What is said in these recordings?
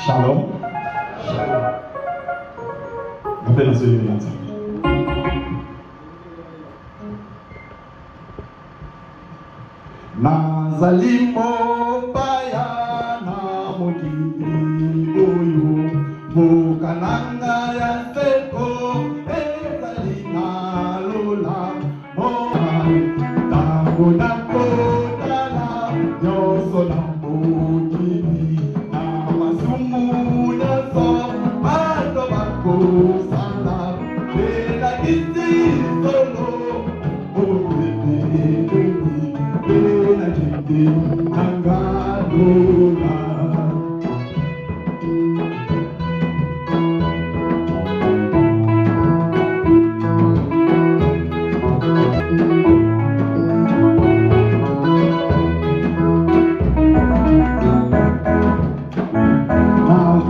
Shalom. Shalom. Appelle dans ce lieu ensemble. Nazali mobaya na mokili oyo mokananga ya seko ezali na lola ntango nakotala nyonso na mokili na masumu nyonso bato bakosala elakisi solo Nangadola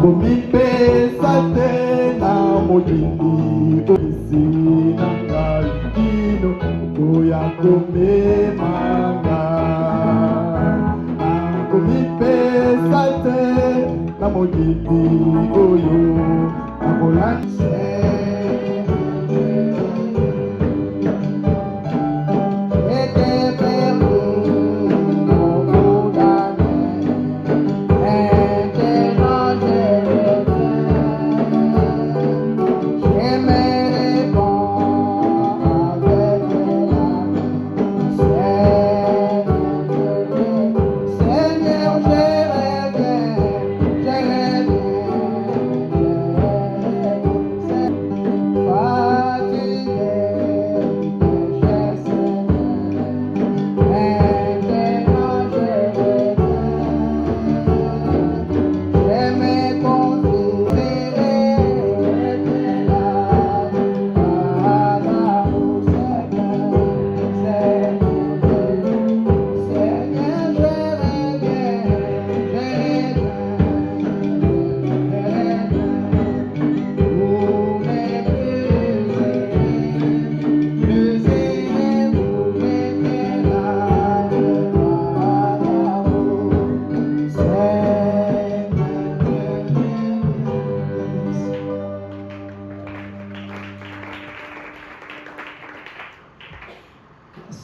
Nakomipesa te na mokili oisi nangai kino koya komemanga nakomipesa te na mokili oyo nakolanda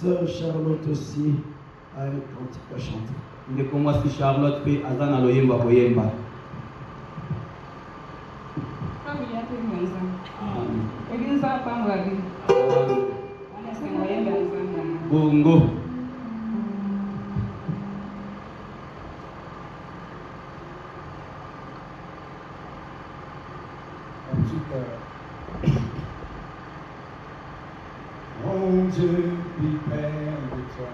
Sœur Charlotte aussi a un cantique à chanter. Nde kongwa si Charlotte pe azana loyemba koyemba. Familia tu mwenza. Amen. Eginza pangwa bi. Ana sengo yemba zanga. Bongo. Mon Dieu, prépare de toi.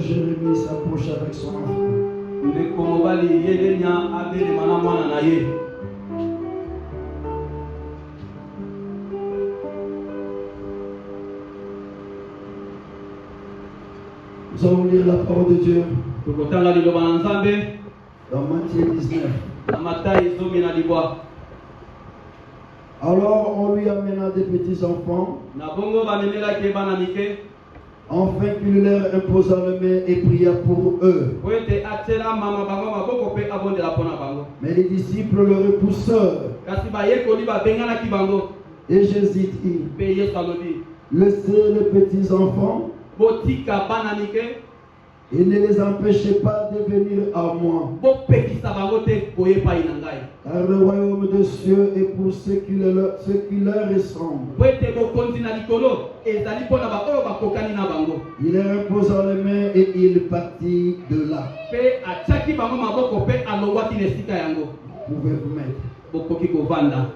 Jérémie s'approche avec son enfant. ndeko mobali yedenya abelema na mwana na ye. Nous allons lire la parole de Dieu Tokotanga liloba na Nzambe dans Matthieu 19. na Matayi 19. Alors on lui amena des petits enfants, Na bongo bamemelaki bana mike afin qu'il leur imposa les mains et pria pour eux. po ete atiela mama bango maboko mpe abondela mpo na bango. Mais les disciples le repoussèrent. Kasi bayekoli babenganaki bango Et Jésus dit, mpe Yesu alobi laissez les petits enfants botika bana mike et ne les empêchez pas de venir à moi. bopekisa bango te koye epai na ngai. Car le royaume des cieux est pour ceux qui leur ressemblent. Po ete bokonzi na likolo ezali mpo na baoyo bakokani na bango. Il leur imposa les mains et il partit de là. Mpe atiaki bango maboko mpe alongwaki na esika yango. Vous pouvez vous mettre. Bokoki kovanda.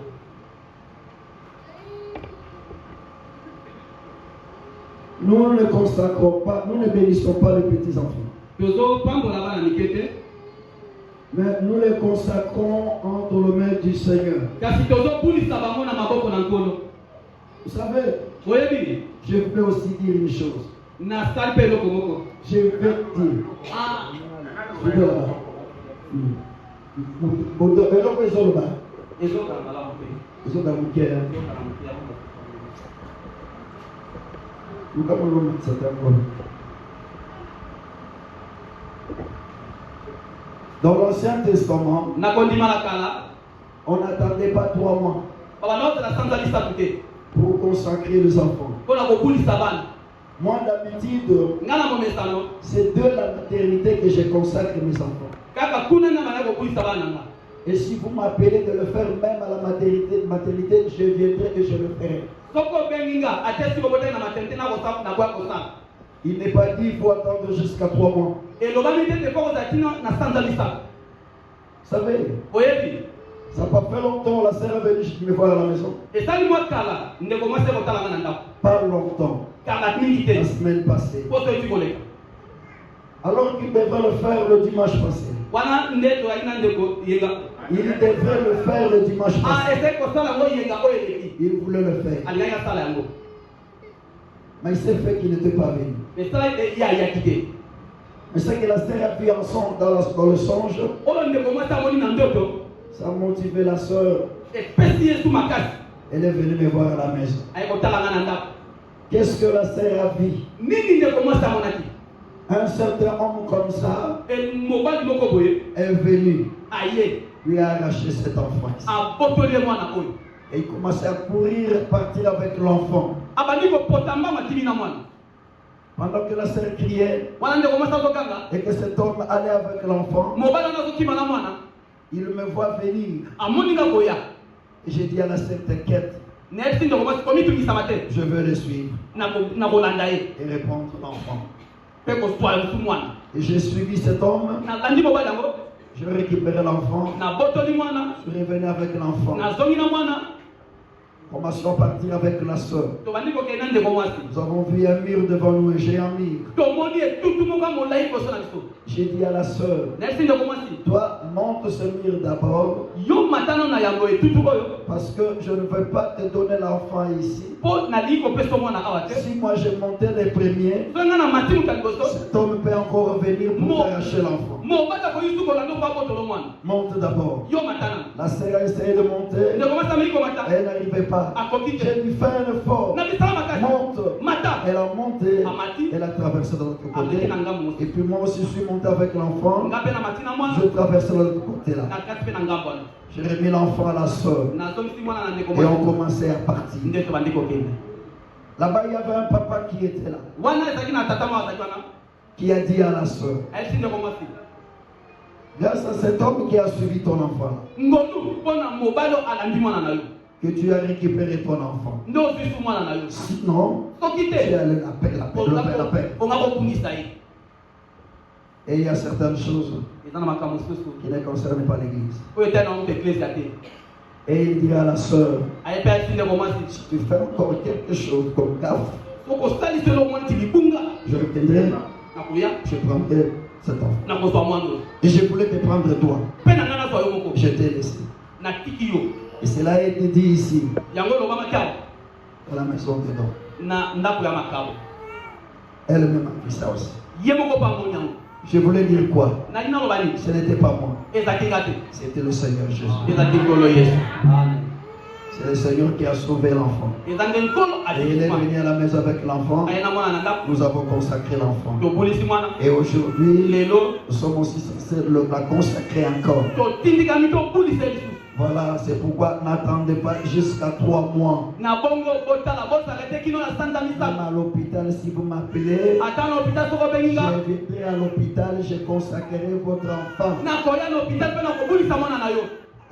Nous ne consacrons pas, nous ne bénissons pas les petits enfants. Tozopambola bana mike te, Mais nous les consacrons entre les mains du Seigneur. kasi tozopulisa bango na maboko na nkolo. Vous savez, Oyebi je peux aussi dire une chose. nasali mpe eloko moko. Je vais dire. Ah, Je vais là. Eloko ezoloba. ezokala malamu mpe. Ezoloba muke. Ezokala moke. Lukamolo mtsatako. Dans l'Ancien Testament, Na kondima na kala, on n'attendait pas 3 mois babanaotela sanza lisatu te pour consacrer les enfants. mpo na kopulisa bana. Moi, d'habitude, Nga na momesano, c'est de la maternité que je consacre mes enfants. kaka kuna na bana kopulisa bana nga. Et si vous m'appelez de le faire même à la maternité, je viendrai et je le ferai. Soko obengi nga ate siko botai na maternité na kosa na kwa kosa. Il n'est pas dit qu'il faut attendre jusqu'à 3 mois. Elobami te te foko zatina na sanza lisatu. Vous savez, Oyebi ça n'a pas fait longtemps, la sœur est venue me voir à la maison. esali mwa kala ndeko mwasi kotalanga na ndako. Pas longtemps, Kala mingi te. la semaine passée. Poto eti koleka. Alors qu'il devrait le faire le dimanche passé. Wana ndeto aina ndeko yenga. Il devrait le faire le dimanche Ah, passé. ese kosala ngo yenga oyo eleki. Il voulait le faire. Alingai asala yango. Mais il s'est fait qu'il n'était pas venu. Esala ya yakite. Mais ce que la sœur a vu ensemble dans le songe, Oyo ndeko mwasi amoni na ndoto. ça a motivé la sœur. Epesi Yesu makasi. Elle est venue me voir à la maison. Aye kotalanga na ndako. Qu'est-ce que la sœur a vu? Nini ndeko mwasi amonaki? Un certain homme comme ça Mobali moko boye. est venu, Aye. lui a arraché cet enfant. Abotoli mwana oyo. Et il commençait à courir, partir avec l'enfant. Abandi kopotamba matini na mwana. Pendant que la sœur criait Wana ndeko mwasi azokanga. et que cet homme allait avec l'enfant, Mobali wana azokima na mwana. il me voit venir. Amoni nga koya. Et j'ai dit à la sœur, t'inquiète, Nesi ndeko mwasi komitungisa te. je veux le suivre Na kolanda ye. et répondre l'enfant. Pe koswala su mwana. Et j'ai suivi cet homme, Na kandi mobali yango. je récupérais l'enfant, Na botoli mwana. je suis revenu avec l'enfant. Na zongi na mwana. Commençons à partir avec la sœur. Tobandi kokenda ndeko mwasi. Nous avons vu un mur devant nous, un géant mur. Tomoni etutu moko molai koso na biso. J'ai dit à la sœur, Nesi ndeko mwasi. toi, monte ce mur d'abord, Yo matano na yango etutu oyo. parce que je ne veux pas te donner l'enfant ici. Po nali kopesa mwana awa te. Si moi j'ai monté les premiers, So nga na matimu ka liboso. cet homme peut encore venir pour arracher l'enfant. Mobali koyisu kolanda kwa botolo mwana. Monte d'abord. Yo matana. La sœur a essayé de monter, Ndeko mwasi ameki komata. elle n'arrivait pas. Akoki te. J'ai dû faire un effort. Na bisala makasi. Monte. Mata. Elle a monté, Amati. elle a traversé de l'autre Ameki côté. na ngamu. Et puis moi aussi je suis monté avec l'enfant. Nga pe na matina mwana. Je traversais de l'autre côté là. Na kasi pe na ngambo wana. J'ai remis l'enfant à la sœur. Na zomisi mwana na ndeko Et on mwasi. commençait à partir. Ndeto bandi kokende. Là-bas, il y avait un papa qui était là, Wana ezaki na tata mwa azaki wana. qui a dit à la sœur, Ayesi ndeko mwasi. grâce à cet homme qui a suivi ton enfant, Ngonu pona mobali alandi mwana na yo. que tu as récupéré ton enfant. Nde ozwisu mwana na yo. Sinon, Soki tu te. as la paix. Onga kopungisa ye. Et il y a certaines choses Eza na makambo mosusu. qui ne concernent pas l'église. Oyo etali na moto eklezia te. Et il dit à la sœur, Aye pe ayesi ndeko mwasi. si tu fais encore quelque chose comme gaffe, Soko osalisi eloko mwana ti libunga. je reviendrai Na je prendrai cet enfant. nakozwa mwana oyo Et je voulais te prendre toi. mpe na ngai nazwa yo moko Je t'ai laissé. natiki yo Et cela a été dit ici, yango elobamaki awa dans la maison de Nom. na ndako ya makabo Elle-même a vu ça aussi. ye moko mpa amoni yango Je voulais dire quoi? nali naloba nini Ce n'était pas moi. ezalaki nga te C'était le Seigneur Jésus. ezalaki nkolo yesu C'est le Seigneur qui a sauvé l'enfant. eza nde nkolo Et il est aliki venu à la maison avec l'enfant. aye na mwana na ndako Nous avons consacré l'enfant. tobulisi mwana Et aujourd'hui, lelo nous sommes aussi censés la consacrer encore. totindikami tobulisa lisusu Voilà, c'est pourquoi n'attendez pas jusqu'à 3 mois. na bongo botala bosala kino na sanza Même misato à l'hôpital, si vous m'appelez, ata na hôpital soko obengi nga je viendrai à l'hôpital, je consacrerai votre enfant. nakoya na hôpital mpe nakobulisa mwana na yo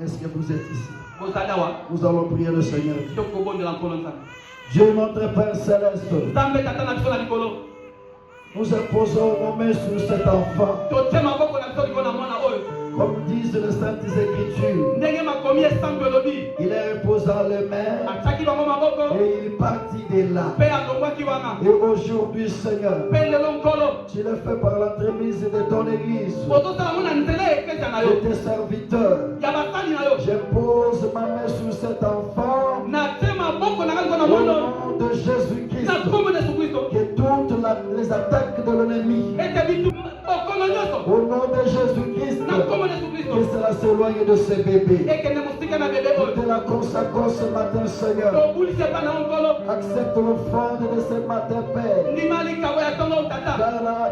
Est-ce que vous êtes ici? bozali awa Nous allons prier le Seigneur. tokobondela nkolo nzambe Dieu notre Père Céleste, nzambe tata na biso na likolo nous imposons nos mains sur cet enfant. totie maboko na biso likolo na mwana oyo Comme disent les Saintes Écritures, ndenge makomi esambo elobi il est reposant les mains atiaki bango maboko et il partit de là. mpe alongwaki wana Et aujourd'hui, Seigneur, mpe lelo nkolo tu le fais par l'entremise de ton Église, ozosala ngo na nzela ya eklesia na de yo tes serviteurs. ya basali na yo J'impose ma main sur cet enfant natie maboko na ngai likolo na au mwana oyo nom de Jésus-Christ. na kombo na yesu kristo Que toutes les attaques de l'ennemi, ete bitu bokono nyonso au nom de Jésus-Christ, na kombo na yesu kristo que cela s'éloigne de ce bébé. ekende mosika na bebe Nous oyo te la consacrons ce matin, Seigneur. tobulisi epa na yo nkolo Accepte l'offrande de ce matin, Père. ndima likambo ya ntongo oyo tata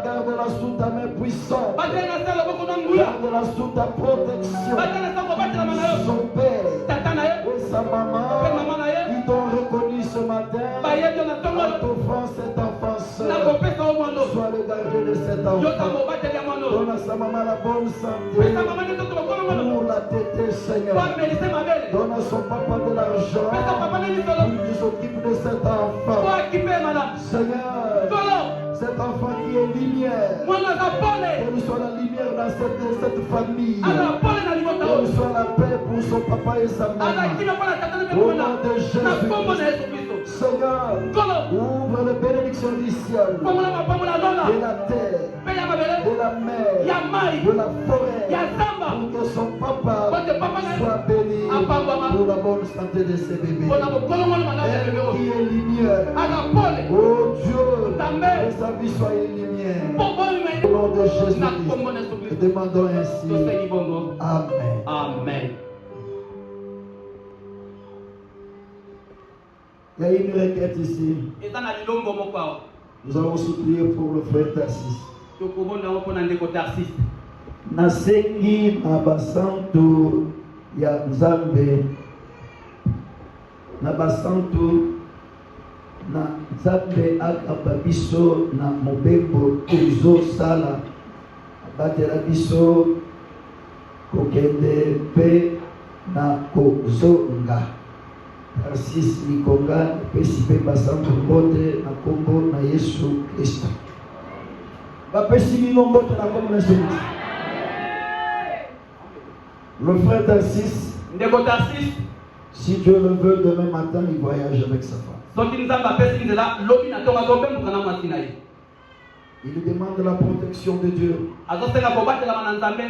Garde-la sous ta main puissante. batele na se loboko na nguya Garde-la sous ta protection. batele sango batelama na yo Son père tata na ye et sa mpe maman, mama na ye ils t'ont reconnu ce matin. bayebi yo na ntongo En oyo t'offrant cet enfant seul. nakopesa yo mwana oyo Sois le gardien de cet yo enfant. tango obateli ya mwana oyo Donne à sa maman la bonne santé pesa mama nde toto bokono ngono pour la tétée, po Seigneur. amelise mabele Donne à son papa de l'argent pesa papa nde lisolo pour qu'il s'occupe de cet po enfant. akipe malamu Seigneur, nkolo cet enfant qui est lumière, mwana aza pole qu'elle soit la lumière dans cette famille. aza pole na libota Qu'elle oyo soit la paix pour son papa et sa aza maman. kino mpo na tata na mpe Au mwana nom de na kombo na Jésus. yesu kristo Seigneur, nkolo ouvre les bénédictions du ciel, pambola mapambola lola de la terre, mpe ya mabele de la mer, ya mai de la forêt, ya zamba pour que son papa Parce que papa n'a- soit béni Apangwama. pour la bonne santé de ses bébés. mpona bokolongolo malamu ya Elle bebe qui oyo est lumière, aza pole oh Dieu, Nzambe. que sa vie soit une lumière. mpo boyime Au nom de na Jésus-Christ, kombo na yesu nous kristo demandons ainsi. tosengi bongo Amen. amen Il y a une requête ici. eza na lilombo moko awa Nous allons supplier pour le frère Tassis. tokobonda yango mpona ndeko tarsiste Nasengi na basantu ya Nzambe, na basantu na Nzambe akaba biso na mobembo tozosala, abatela biso kokende mpe na kozonga. Tarsis Nikonga epesi mpe basantu mbote na kombo na Yesu Kristo. Bapesi bino mbote na kombo na Yesu Kristo. Le frère Tarsis, ndeko tarsiste si Dieu le veut, demain matin, il voyage avec sa femme. soki nzambe apesi nzela lobi na ntongo azobembuka na mwasi na ye Il lui demande la protection de Dieu. azosenga kobatelama na nzambe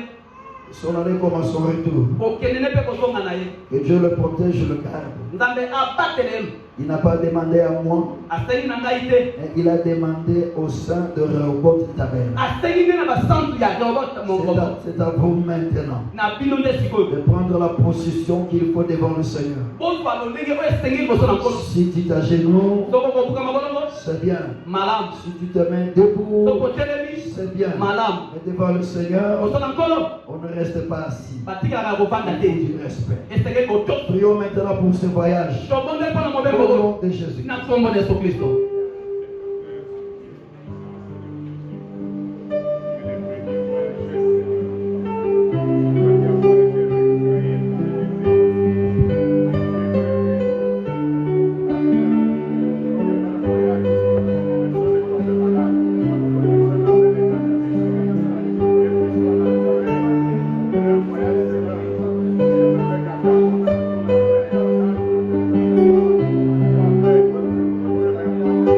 Son aller comme à son retour. kokende ne mpe kozonga na ye Que Dieu le protège, le garde. nzambe abatele ye Il n'a pas demandé à moi, asengi na ngai te mais il a demandé au sein de Rehoboth Tabernacle. asengi nde na basantu ya robot mongobo C'est à vous maintenant na bino nde sikoyo de prendre la position qu'il faut devant le Seigneur. bozwa lolenge oyo esengi liboso na nkolo Si tu t'agenouilles, soko kobukama bolongo c'est bien. malamu Si tu te mets debout, soko otelemi c'est bien. malamu Mais devant le Seigneur, liboso na nkolo on ne reste pas assis. batikalaka kovanda Il faut te du respect. esengeli kotosa Prions maintenant pour ce voyage. tobondeli mpona mobembo Au oyo nom de Jésus. na kombo na yesu kristo Amen.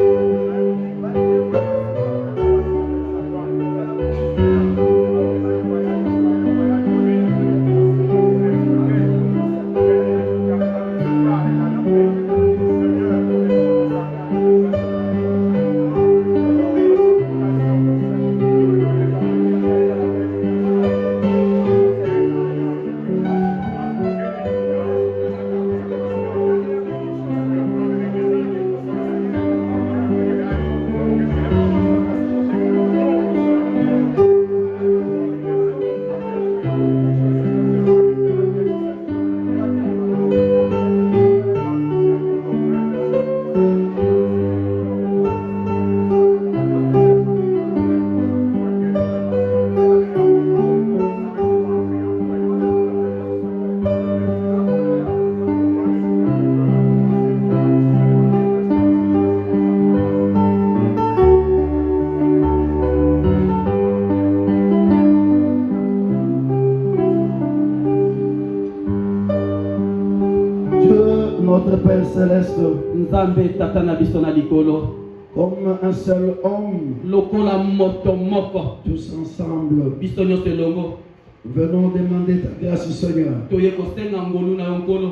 céleste, Nzambe tata na biso na likolo. comme un seul homme, Lokola moto moko. tous ensemble, Biso nyonso elongo. venons demander ta grâce, Seigneur, Toye kosenga ngolu na yo nkolo.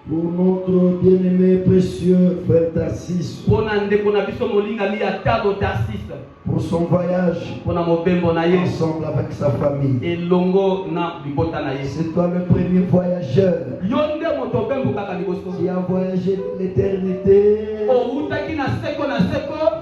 pour notre bien-aimé, précieux frère Tarsis, Pona ndeko na biso molingami ya talo Tarsis. pour son voyage Pona mobembo na ye. ensemble avec sa famille. Elongo na libota na ye. C'est toi le premier voyageur Yo nde moto bembo kaka liboso. qui a voyagé de l'éternité Outaki na seko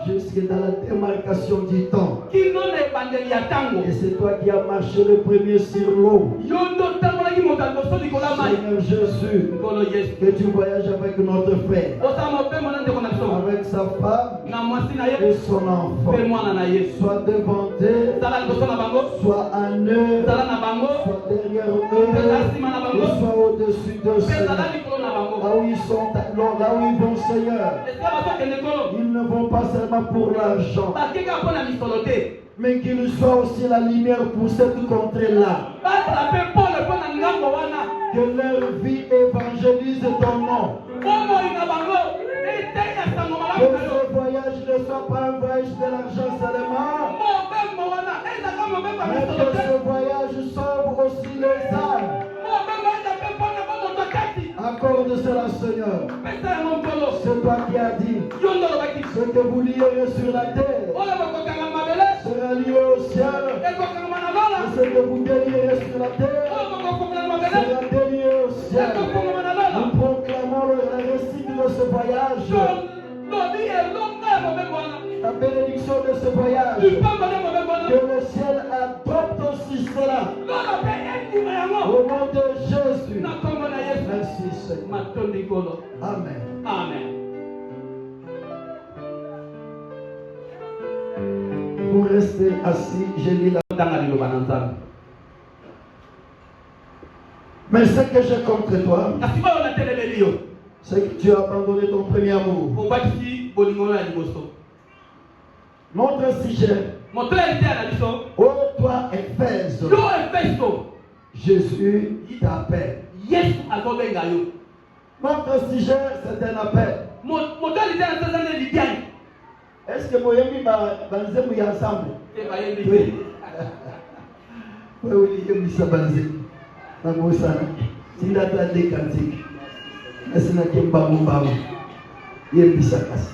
jusque dans la démarcation du temps. kino na ebandeli ya tango. Et c'est toi qui as marché le premier sur l'eau. Yo ndo tambolaki moto ya liboso likola mai. Seigneur Jésus, Nkolo Yesu. que tu voyages avec notre frère, Osala mobembo na ndeko na biso. avec sa femme Na mwasi na et ye. son enfant. Pe mwana na ye. Soit devant eux, Sala liboso na bango. soit en eux, Sala na bango. soit derrière Pesa eux, nsima na et bango. soit au-dessus d'eux, Pe sala Seigneur. likolo na bango. Là où ils sont, là où ils vont, Seigneur, Esika bazokende nkolo. ils ne vont pas seulement pour l'argent, Bakeka mpo na misolo te. mais qu'ils soient aussi la lumière pour cette contrée-là. Basala mpe pole mpo na ngambo wana. Que leur vie évangélise ton nom. Bomoi na bango. Eteya sango Que malamu na yo. ce voyage ne soit pas un voyage de l'argent seulement, Mobembo wana. Ezaka mobembo ya mais misolo que te. ce voyage sauve aussi les âmes. Mobembo eza mpe mpo na bamoto kati. Accorde cela, Seigneur. Pesa yango nkolo. C'est toi qui as dit, Yo ndo olobaki. ce que vous lierez sur la terre Oyo bokokanga mabele. sera lié au ciel, Ekokanga na lola. et ce que vous délierez sur la terre Oyo bokokomela na mabele. sera délié au ciel. Ekokanga na lola. Nous proclamons la réussite de ce voyage, Lobi elonga ya mobembo wana. la bénédiction de ce voyage. Lipamba ya mobembo wana. Que le ciel adopte aussi cela. Lola mpe endima yango. Au nom de Jésus. Na kombo na Yesu. Merci Seigneur. Matondi kolo. Amen. Amen. Vous restez assis, je lis la... Tanga liloba na Nzambe. Mais ce que j'ai contre toi, Kasi oyo natelemeli yo. c'est que tu as abandonné ton premier amour. Obakisi bolingo ya liboso. Notre sujet, Moto ya lite na biso. ô toi Éphèse, Yo Efeso. Jésus t'appelle. Yesu akobenga yo. Notre sujet, c'est un appel. Moto ya lite na sasa ne lidiani. Est-ce que Moyami Banzemu est ensemble? Eba yebi. Oui. Oui, oui, il y a Banzemu. Nangosana. Sinda tade kantik. Asina kimba mumbamu. Yebisa kasi.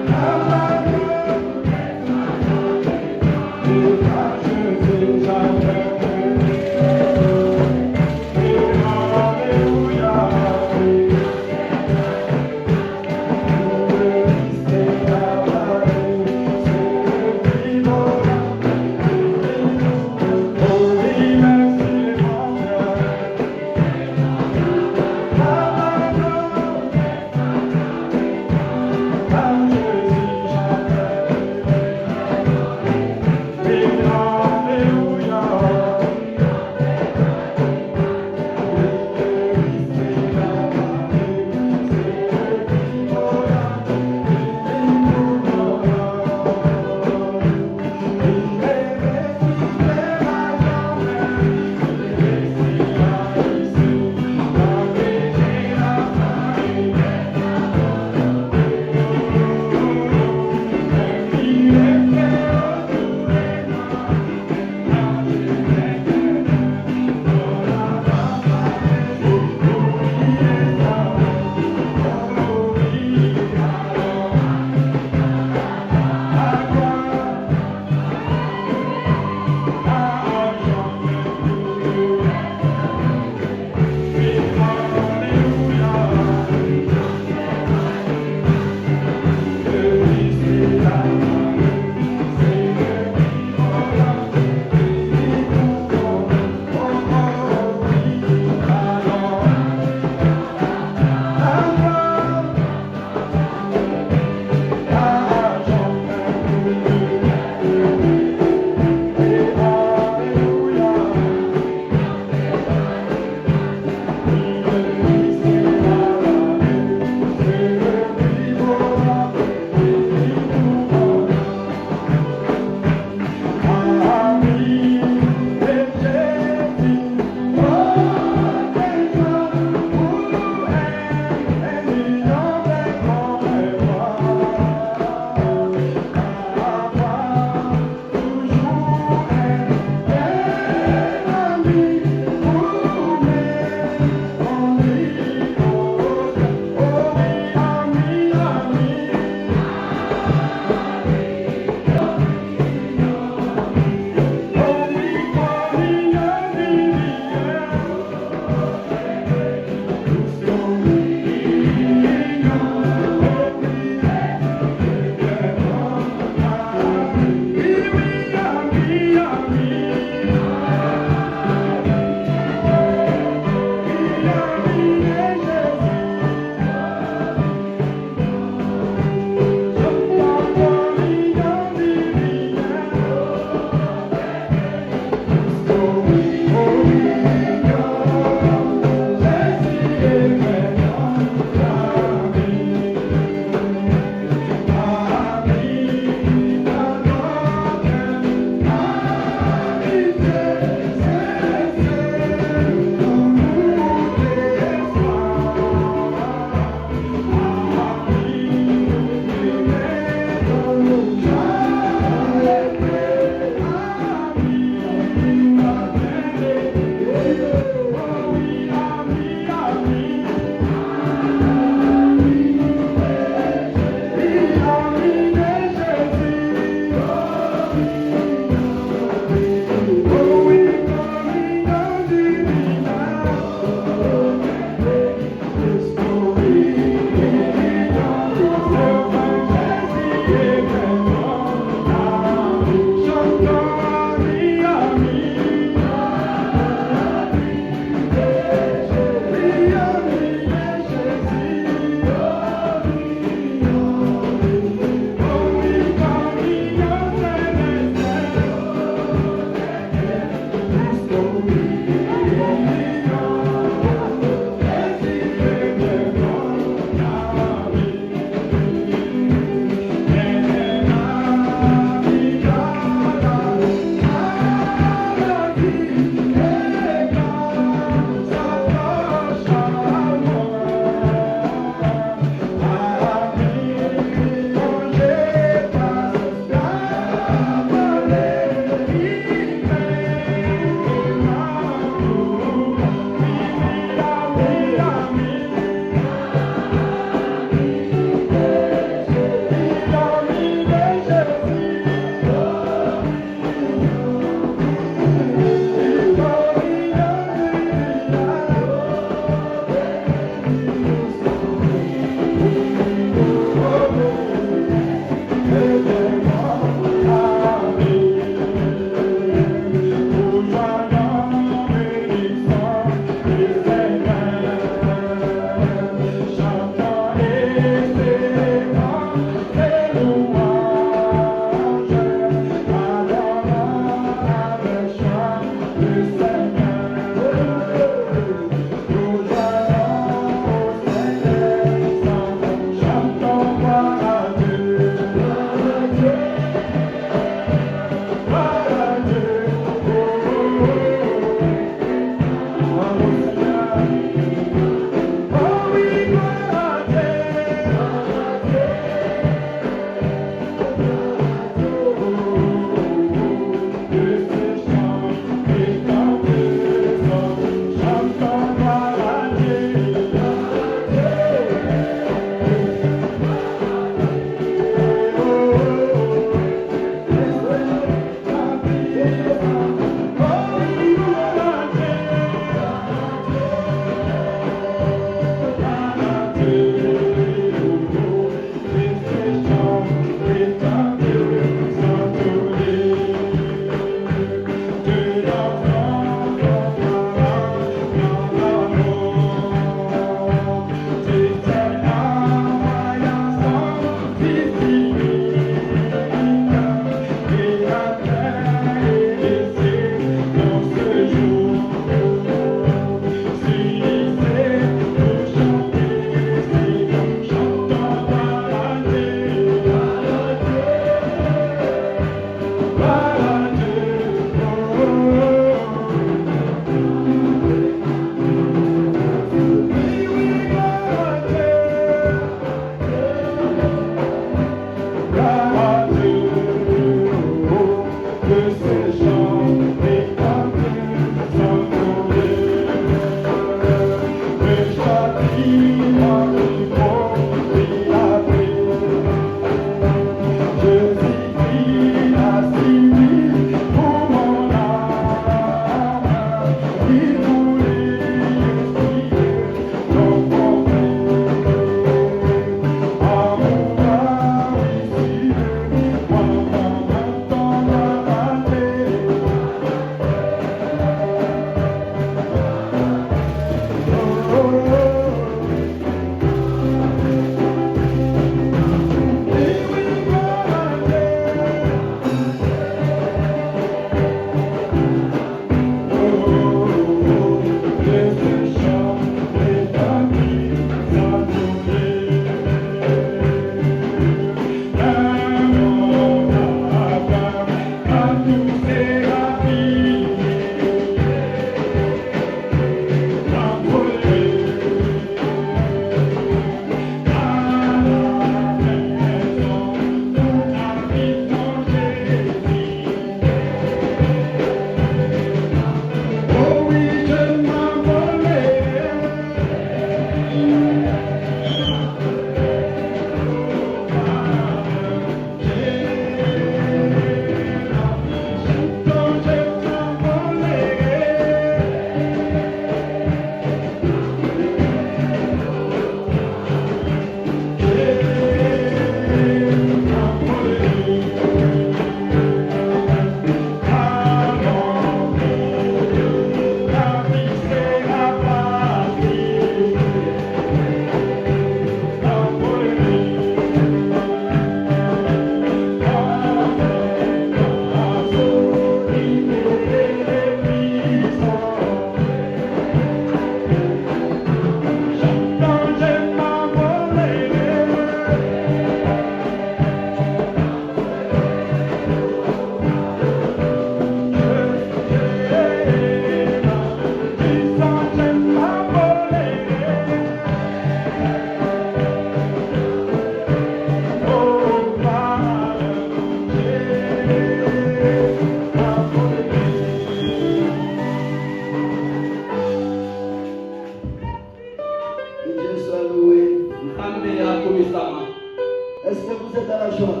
Est-ce que vous êtes dans la joie?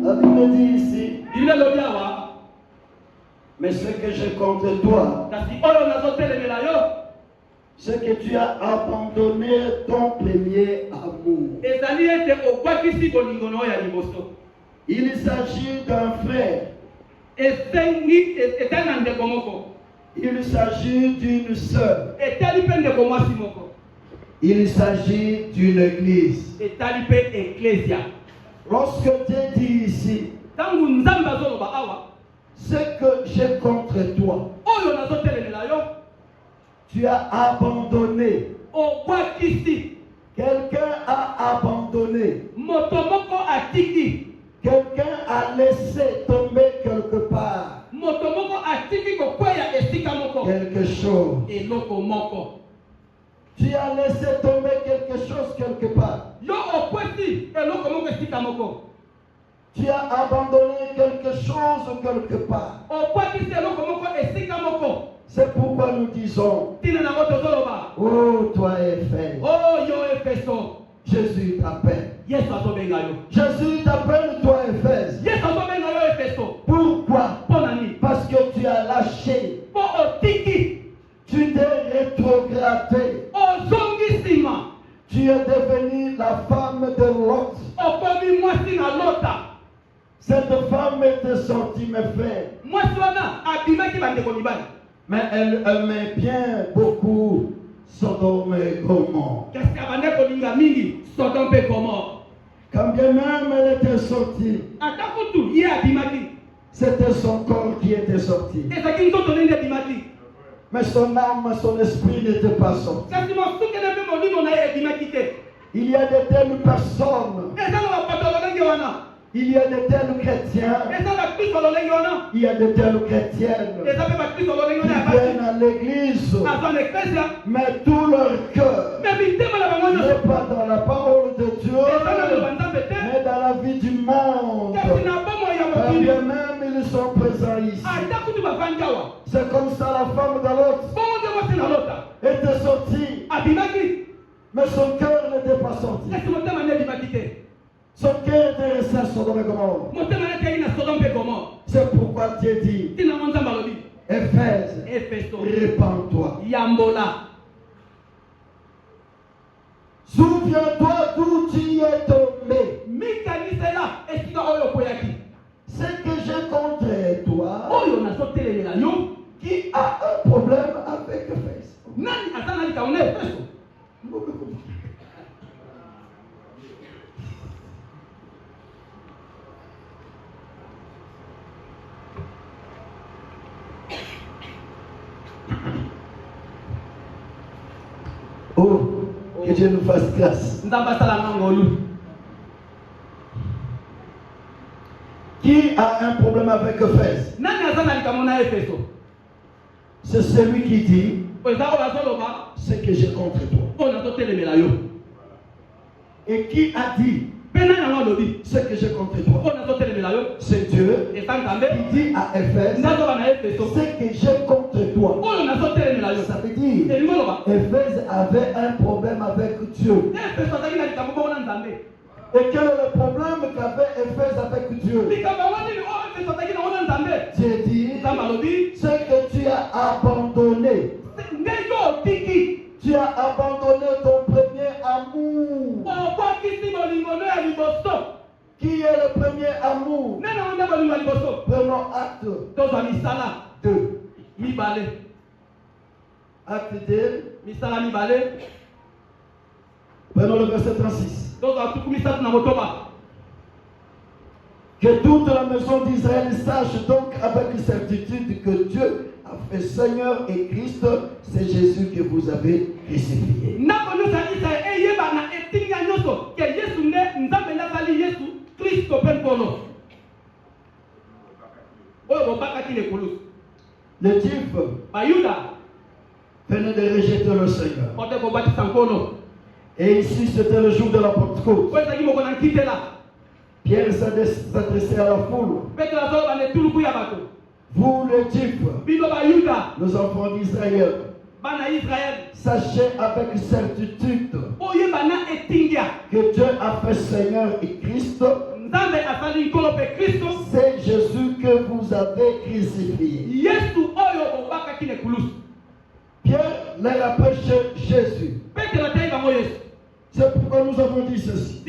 La Bible dit ici, mais ce que j'ai contre toi, c'est que tu as abandonné ton premier amour. Il s'agit d'un frère. Il s'agit d'une sœur. Il s'agit d'une église. Lorsque Dieu dit ici, ce que j'ai contre toi, tu as abandonné. Quelqu'un a abandonné. Quelqu'un a laissé tomber quelque part quelque chose. Tu as laissé tomber quelque chose quelque part. Tu as abandonné quelque chose quelque part. C'est pourquoi nous disons, oh toi Éphèse, Jésus t'appelle. Jésus t'appelle toi Éphèse. Pourquoi? Parce que tu as lâché. Tu t'es rétrogradé. Tu es devenu la femme de Lot. Cette femme était sortie, mes frères. Mais elle aimait bien beaucoup Sodome et Gomorrhe. Quand bien même elle était sortie, c'était son corps qui était sorti. Mais son âme, son esprit n'était pas sorti. Il y a de telles personnes. Il y a de tels chrétiens. Il y a de telles chrétiennes qui viennent à l'église, mais tout leur cœur n'est pas dans la parole de Dieu, mais dans la vie du monde. Quand bien même ils sont présents ici, C'est comme ça la femme de l'autre était sortie, mais son cœur n'était pas sorti. Son cœur était resté à Sodome et Gomorrhe. C'est pourquoi Dieu dit, Éphèse, répands-toi. Souviens-toi d'où tu es tombé. Ce que j'ai contre toi, qui a un problème avec Éphèse. Oh, que Dieu nous fasse grâce. Qui a un problème avec Éphèse? C'est celui qui dit ce que j'ai contre toi. Et qui a dit ce que j'ai contre toi? C'est Dieu qui dit à Éphèse ce que j'ai contre toi. Ça veut dire Éphèse avait un problème avec Dieu. Et quel est le problème qu'avait Éphèse avec Dieu? Dieu dit ce que tu as abandonné. Tu as abandonné ton premier amour. Qui est le premier amour? Prenons acte 2. Acte 2. Prenons le verset 36. Que toute la maison d'Israël sache donc avec certitude que Dieu a fait Seigneur et Christ, c'est Jésus que vous avez crucifié. Les Juifs venaient de rejeter le Seigneur. Et ici c'était le jour de la Pentecôte. Pierre s'adressait à la foule. Vous les Juifs, les enfants d'Israël, sachez avec certitude que Dieu a fait Seigneur et Christ. C'est Jésus que vous avez crucifié. Pierre leur a prêché Jésus. C'est pourquoi nous avons dit ceci.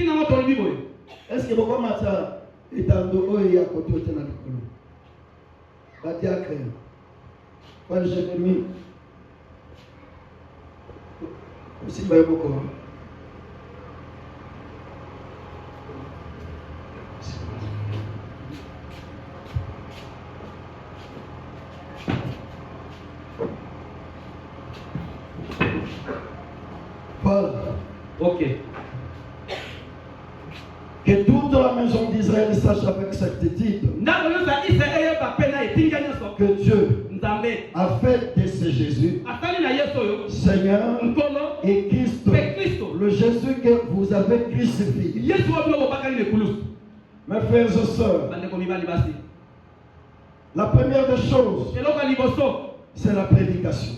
Est-ce que vous avez été en dehors et à côté de la Nicolas? Badiakre. Quand j'ai mis aussi, il y a beaucoup. Voilà. Ok. Que toute la maison d'Israël sache avec certitude que Dieu a fait de ce Jésus Seigneur et Christ, le Jésus que vous avez crucifié. Mes frères et sœurs, la première des choses, c'est la prédication.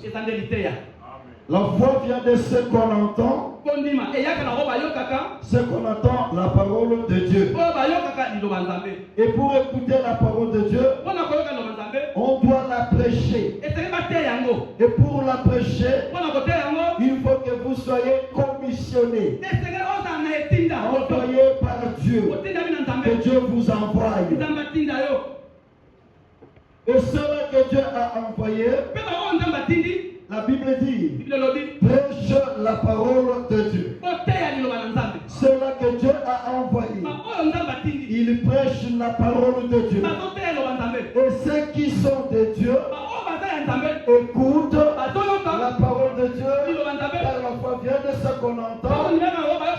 La voix vient de ce qu'on entend. Ce qu'on entend, la parole de Dieu. Et pour écouter la parole de Dieu, on doit la prêcher. Et pour la prêcher, il faut que vous soyez commissionnés, envoyés par Dieu, que Dieu vous envoie. Et ceux que Dieu a envoyés, la Bible dit, prêche la parole de Dieu. Ceux-là que Dieu a envoyés, ils prêchent la parole de Dieu. Et ceux qui sont de Dieu écoutent la parole de Dieu. Car la foi vient de ce qu'on entend.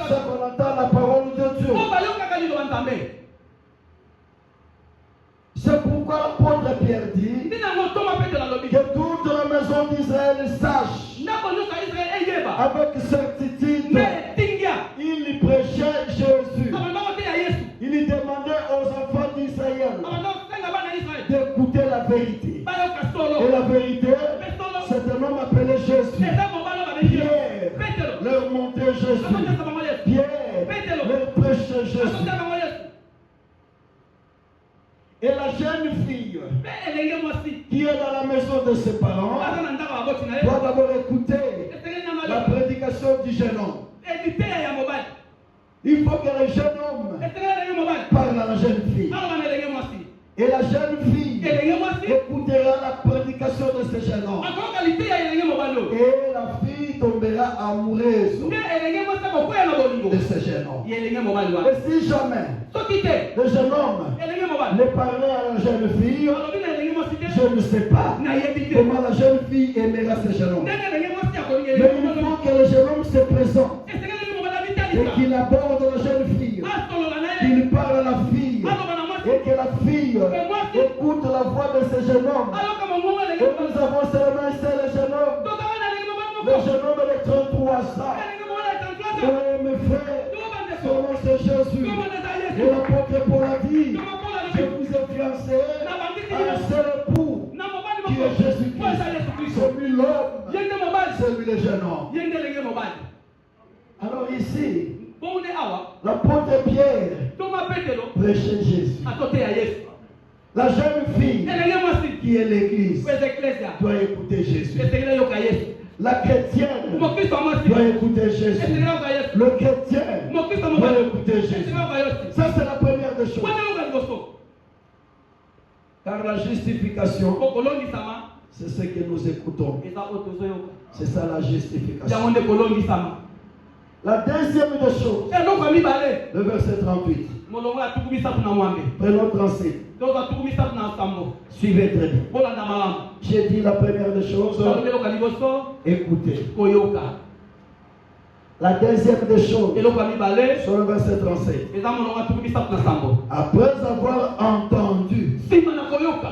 Ce qu'on entend, la parole de Dieu. C'est pourquoi l'apôtre Pierre dit que toute la maison d'Israël sache avec certitude. Il prêchait Jésus. Il demandait aux enfants d'Israël d'écouter la vérité. Jésus. azotesa bango Yesu. Pierre Petelo. leur prêchait Jésus. azotesa bango Yesu. Et la jeune fille Mpe elenge mwasi qui est dans la maison de ses parents aza na ndako ya boti na ye doit d'abord écouter esengeli na la mayoka prédication du jeune homme. ebiteya ya mobali Il faut que le jeune homme esengeli elenge mobali parle à la jeune fille. aloba na elenge mwasi Et la jeune fille elenge mwasi écoutera la prédication de ce jeune homme. akoyoka liteya ya elenge mobali oyo Et la fille tombera amoureuse nde elenge mwasi akokwea na bolingo de ce jeune homme. ya elenge mobali Et wana si jamais soki te le jeune homme elenge mobali ne parlait à la jeune fille, alobi na elenge mwasi te je ne sais pas nayebi te comment la jeune fille aimera ce jeune homme. ndenge elenge mwasi akolinga Mais elenge il mobali faut que le jeune homme se présente esengeli elenge mobali et abitalisa qu'il aborde la jeune fille, asolola na ye qu'il parle à la fille aloba na mwasi et que la fille écoute la voix de ce jeune homme. aloka mongongo Et elenge nous mobali avons seulement un seul jeune homme, tokanga na elenge mobali le moko jeune homme de 33 ans. elenge mobali ya tantlasa Oui, mes frères, tokobandeko selon ce Jésus, komona eza et yesu l'apôtre Paul a dit, tokopola je vous ai fiancé à un seul époux, na mobali qui moko est Jésus-Christ. oyo eza yesu kristo C'est lui l'homme, ye nde mobali c'est lui le jeune homme. ye nde elenge mobali Alors ici, bongo nde awa l'apôtre Pierre toma petelo prêchait Jésus. atoteya yesu La jeune fille elenge mwasi qui est l'église kweza eklesia doit écouter Jésus. esengeli oyoka yesu La chrétienne mokristo ya mwasi doit écouter Jésus. esengeli oyoka yesu Le chrétien mokristo doit mobali écouter Jésus. esengeli oyoka yesu Ça, c'est la première des choses. wana yoka liboso Car la justification, kolongisama c'est ce que nous écoutons. eza oyo tozoyoka C'est ça la yango justification. nde kolongisama La deuxième des choses, eloko ya mibale le verset 38. molongo ya tuku misato na mwambe Prenons 37. toza tuku misato na nsambo Suivez très bien. kolanda malamu J'ai dit la première des choses, yango nde yoka liboso écoutez. koyoka La deuxième des choses, eloko ya mibale sur le verset 37. eza molongo ya tuku misato na nsambo Après avoir entendu, nsima na koyoka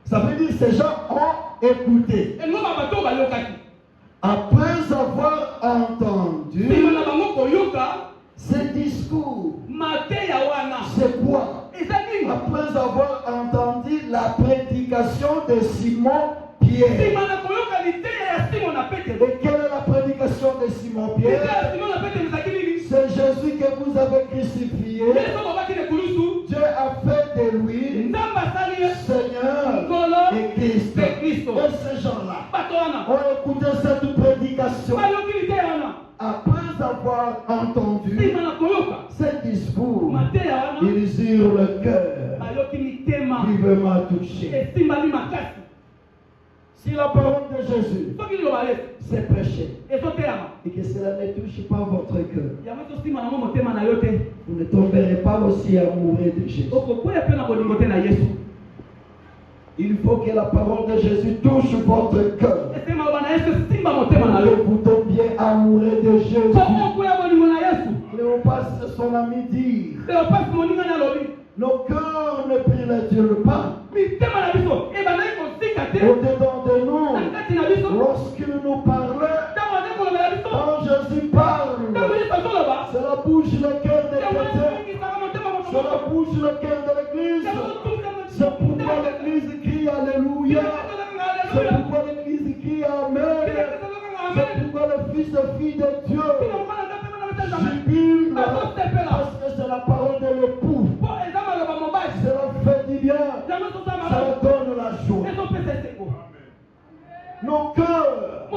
ça veut dire que ces gens ont écouté. elingo babato oyo bayokaki Après avoir entendu nsima na bango koyoka ce discours, mateya wana c'est quoi? eza nini Après avoir entendu la prédication de Simon Pierre. nsima na koyoka liteya ya simon na petelo Et quelle est la prédication de Simon liteya ya Pierre? simon na petelo ezalaki nini C'est Jésus que vous avez crucifié. yesu obaki na ekulusu Dieu a fait de lui nzambe asali ye Seigneur nkolo et Christ. mpe kristo Et ces gens-là bato wana ont écouté cette prédication. bayoki liteya wana Après avoir entendu nsima na koyoka ce discours, mateya wana ils eurent le cœur bayoki mitema vivement touché. esimbani makasi Si la parole de Jésus soki liloba yesu s'est prêchée ezoteyama et que cela ne touche pas votre cœur, yango tosimba nango motema na yo te vous ne tomberez pas aussi amoureux de Jésus. okokwea mpe na bolingo te na yesu Il faut que la parole de Jésus touche votre cœur. ese maloba na yesu esimba motema na Que yo vous tombiez amoureux de Jésus. po okwea bolingo na yesu Cléopas, son ami, dit, leopasi moningani alobi nos cœurs ne prirent pas mitema na biso ebandaki kosika te au-dedans de nous na kati na biso lorsqu'il nous parlait. ntango aza kolobela biso Quand Jésus parle, ntango yesu azoloba cela bouge le cœur des yango chrétiens. ezokisaka motema Cela bouge le cœur de l'église. C'est pourquoi l'église crie Alléluia. C'est pourquoi l'église crie Amen. C'est pourquoi le fils et fille de Dieu jubilent. Parce que c'est la parole de l'époux. Cela fait du bien. Ça donne la joie. Nos cœurs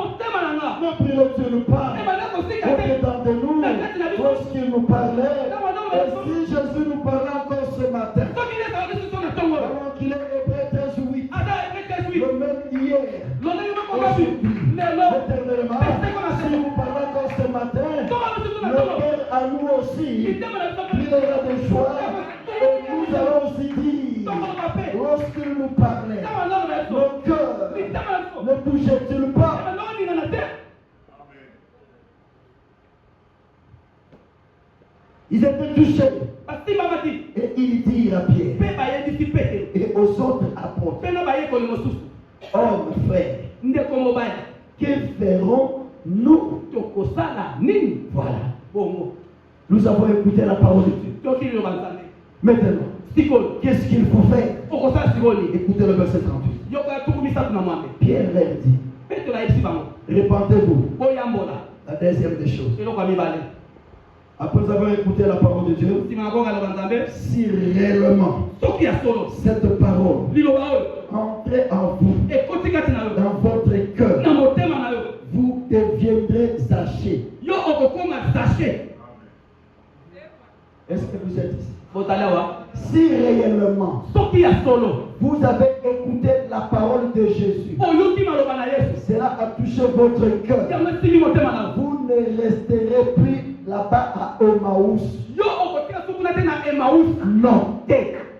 ne prirent pas au-dedans de nous lorsqu'il nous parlait. Et si Jésus nous parlait encore ce matin, alors qu'il est Hébreu 13:8, le même hier, aujourd'hui, éternellement, si nous parlons encore ce matin, le cœur à nous aussi brillera de joie. Et nous allons aussi dire, lorsqu'il nous parlait, nos cœurs ne bougeaient-ils pas? Ils étaient touchés. Et ils dirent à Pierre et aux autres apôtres, hommes, frères, que ferons-nous? Voilà. Nous avons écouté la parole de Dieu. Maintenant, qu'est-ce qu'il faut faire? Écoutez le verset 38. Pierre leur dit, répandez-vous La deuxième des choses. eloko ya mibale Après avoir écouté la parole de Dieu, nsima ya kokaloba nzambe si réellement soki ya solo cette parole liloba oyo entrait en vous, ekoti kati na yo dans votre cœur, na motema na yo vous deviendrez sachés. yo okokoma sachet Est-ce que vous êtes ici? bozali awa Si réellement soki ya solo vous avez écouté la parole de Jésus, oyuki maloba na yesu cela a touché votre cœur. yango esili motema na yo Vous ne resterez plus là-bas à Emmaüs. yo okotika sukuna te na emaus Non. te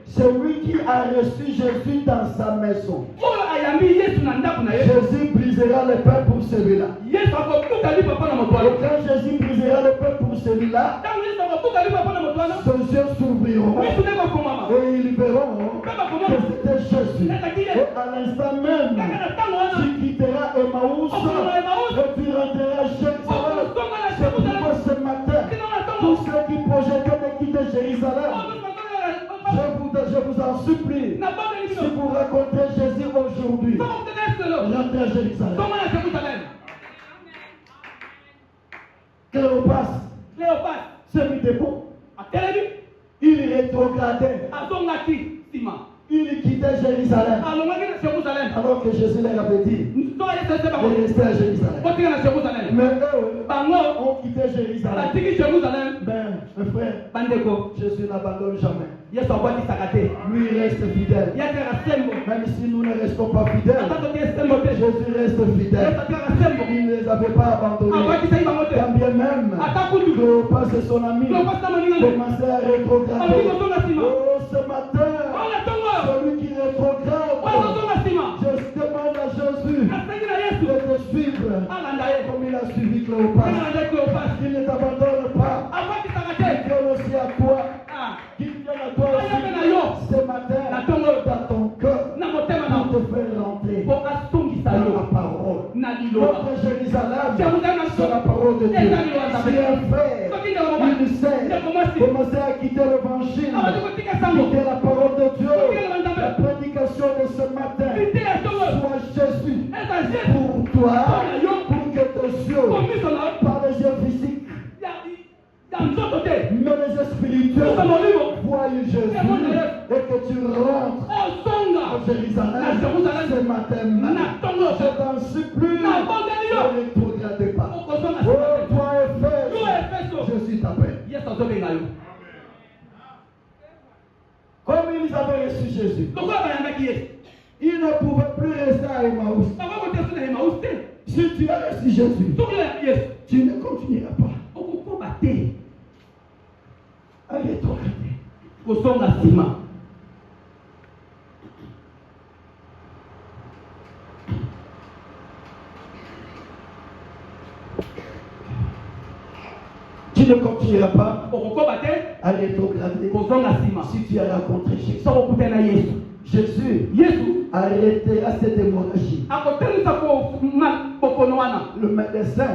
Celui qui a reçu Jésus dans sa maison, oyo ayambi yesu na ndako na ye Jésus brisera le pain pour celui-là. yesu akobuka lipa na moto Et wana quand Jésus brisera le pain pour celui-là, ntango yesu akobuka lipa na moto wana ses yeux s'ouvriront misu nde kokomama et ils verront que c'était Jésus. Et à l'instant même, kaka na ntango wana tu quitteras Emmaüs et tu rentreras chez Jérusalem. C'est pourquoi ce matin, tous ceux qui projetaient de quitter Jérusalem, je vous en supplie, si vous rencontrez Jésus aujourd'hui, rentrez à Jérusalem. Cléopas, c'est mis des bons. Il rétrogradait. Il quittait Jérusalem. Alors que Jésus leur avait dit de rester à Jérusalem. Mais eux ont quitté Jérusalem. Ben, mes frères, Jésus n'abandonne jamais. Lui, il reste fidèle. Même si nous ne restons pas fidèles, Jésus reste fidèle. Il ne les avait pas abandonnés. Quand bien même, Cléopas et son ami commençaient à rétrograder. Oh, ce matin, celui qui rétrograde, je demande à Jésus de te suivre comme il a suivi Cléopas. Il ne t'abandonne pas. Il vient aussi à toi. Il vient à toi aussi ce matin dans ton cœur pour te faire rentrer dans la parole. Notre Jérusalem, c'est la parole de Dieu. Si un frère, une sœur, commençait à quitter l'évangile, quitter la parole de Dieu, la prédication de ce matin soit Jésus pour toi, pour que tes yeux, par les yeux physiques, mais les spirituels voient Jésus et que tu rentres à Jérusalem ce matin. Je t'en supplie, ne rétrograde pas. Oh, toi Éphèse, Jésus t'appelle. Comme ils avaient reçu Jésus, ils ne pouvaient plus rester à Emmaüs. Si tu as reçu Jésus, tu ne continueras pas à rétrograder. Tu ne continueras pas à rétrograder si tu as rencontré Jésus. Jésus arrêtera cette hémorragie. Le médecin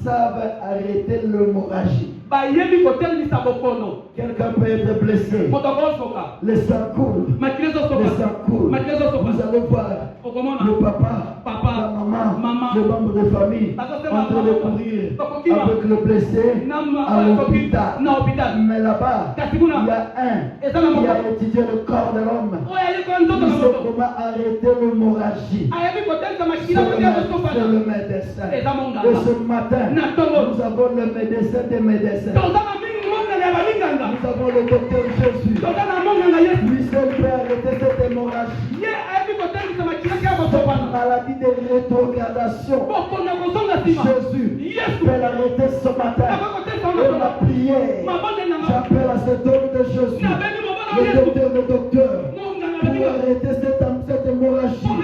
savent arrêter l'hémorragie. Quelqu'un peut être blessé. Les sang coule. Vous allez voir le papa, la maman, les membres de famille en train de courir avec le blessé à l'hôpital. Mais là-bas, il y a un qui a étudié le corps de l'homme. Il sait comment arrêter l'hémorragie. C'est le médecin. Et ce matin, nous avons le médecin des médecins. Nous avons le docteur Jésus. Lui seul peut arrêter cette hémorragie. Cette maladie de rétrogradation. Jésus peut l'arrêter ce matin. Et la prière. J'appelle à cet homme de Jésus, le docteur, pour arrêter cette hémorragie. Pour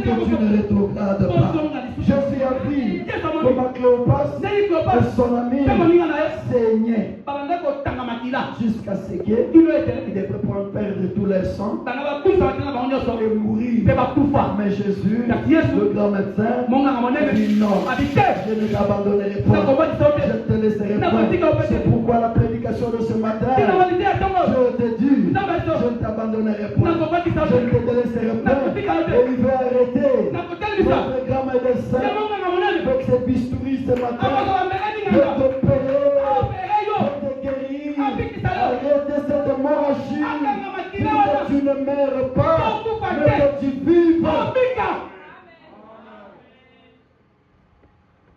que tu ne rétrogrades pas. Jésus a vu comment Cléopas et son ami saignaient jusqu'à ce qu'ils devaient perdre tout leur sang et mourir. Mais Jésus, le grand médecin, dit non, je ne t'abandonnerai pas, je te laisserai pas. C'est pourquoi la prédication de ce matin, je te dis, je ne t'abandonnerai pas, je ne te laisserai pas. Et il veut arrêter votre grand médecin avec ses bistouris ce matin de t'opérer, de te guérir. Arrête cette hémorragie pour que tu ne meurs pas, mais que tu vives.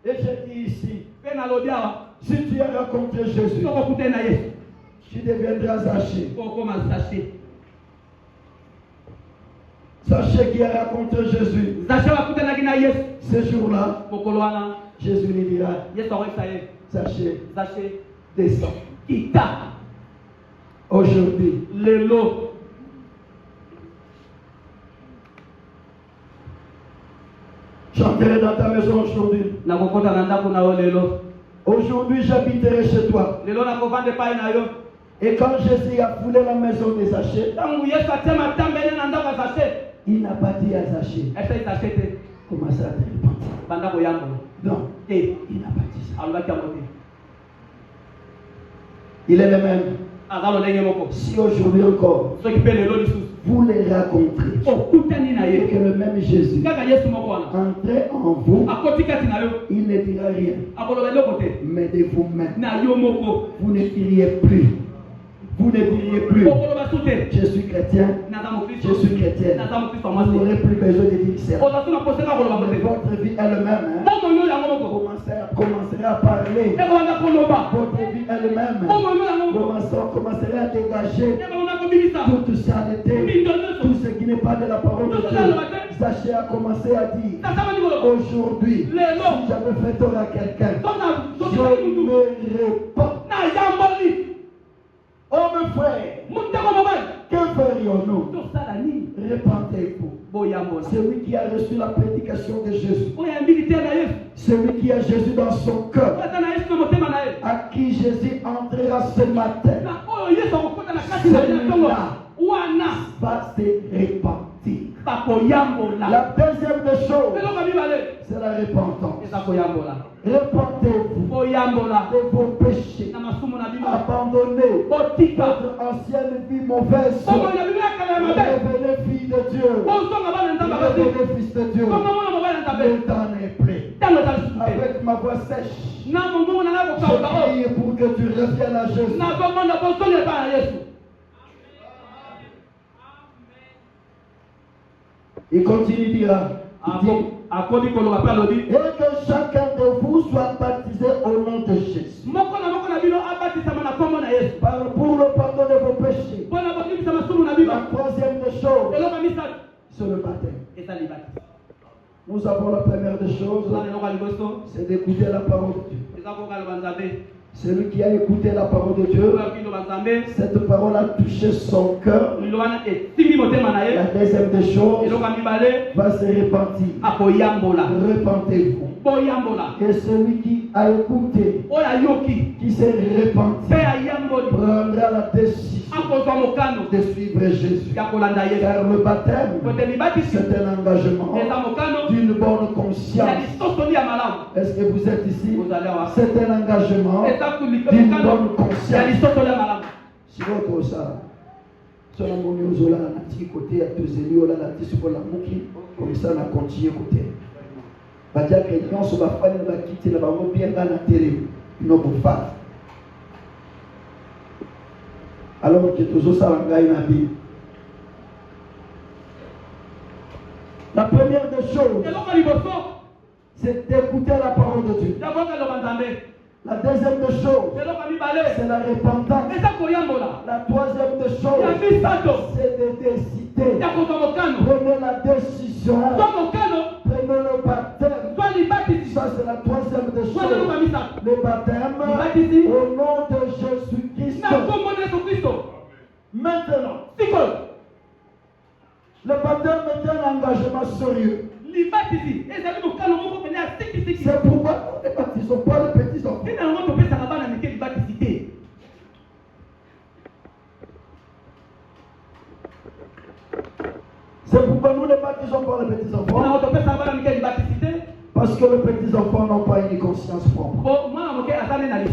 Et je dis ici, si tu as rencontré Jésus, tu deviendras Zaché. Zaché qui a rencontré Jésus, ce jour-là, Jésus lui dira, Zaché, descends. Aujourd'hui, j'entrerai dans ta maison aujourd'hui. Aujourd'hui, j'habiterai chez toi. Et quand Jésus a foulé la maison des Zachée, il n'a pas dit à Zachée, commence à te repentir. Non, il n'a pas dit ça. Il est le même. Si aujourd'hui encore, vous les rencontrez, et que le même Jésus entrait en vous, il ne dira rien. Mais de vous-même, vous ne diriez plus. Vous ne diriez plus, je suis chrétien, je suis chrétienne. Vous n'aurez plus besoin de dire ça. Votre vie elle-même commencerait à parler. Votre vie elle-même commencerait à dégager toute saleté, tout ce qui n'est pas de la parole de Dieu. Zaché a commencé à dire, aujourd'hui, si j'avais fait tort à quelqu'un, je me réponds. Oh mes frères, que ferions-nous? Répentez-vous. Celui qui a reçu la prédication de Jésus, celui qui a Jésus dans son cœur, à qui Jésus entrera ce matin, celui-là va se repentir. La deuxième des choses, c'est la repentance. Repentez-vous de vos péchés. Abandonnez votre ancienne vie mauvaise. Revenez fille de Dieu. Revenez fils de Dieu. Le temps est prêt. Avec ma voix sèche, je prie pour que tu reviennes à Jésus. Il continue dira, et que chacun de vous soit baptisé au nom de Jésus pour le pardon de vos péchés. La troisième des choses, c'est le baptême. Nous avons la première des choses, c'est d'écouter la parole de Dieu. Celui qui a écouté la parole de Dieu, cette parole a touché son cœur. La deuxième des choses va se repentir. Repentez-vous. Et celui qui a écouté, qui s'est repenti, prendra la décision de suivre Jésus. Car le baptême, c'est un engagement d'une bonne conscience. Est-ce que vous êtes ici? C'est un engagement d'une bonne conscience. Si votre ça, sur la monnaie, on côté à tous les lieux, on a la mouki, comme ça, on a continué côté. Badia chrétien, on va faire une quitter la banque bien dans la télé, nos beaux-frères. Alors que toujours ça va gagner la vie. La première des choses, c'est d'écouter la parole de Dieu. La deuxième des choses, c'est la repentance. La troisième des choses, c'est de décider. Prenez la décision. Prenez le baptême. Ça, c'est la troisième des choses. Le baptême au nom de Jésus-Christ. Maintenant, le baptême est un engagement sérieux. C'est pourquoi nous ne baptisons pas les petits enfants. C'est pourquoi nous ne baptisons pas les petits enfants. Parce que les petits enfants n'ont pas une conscience propre.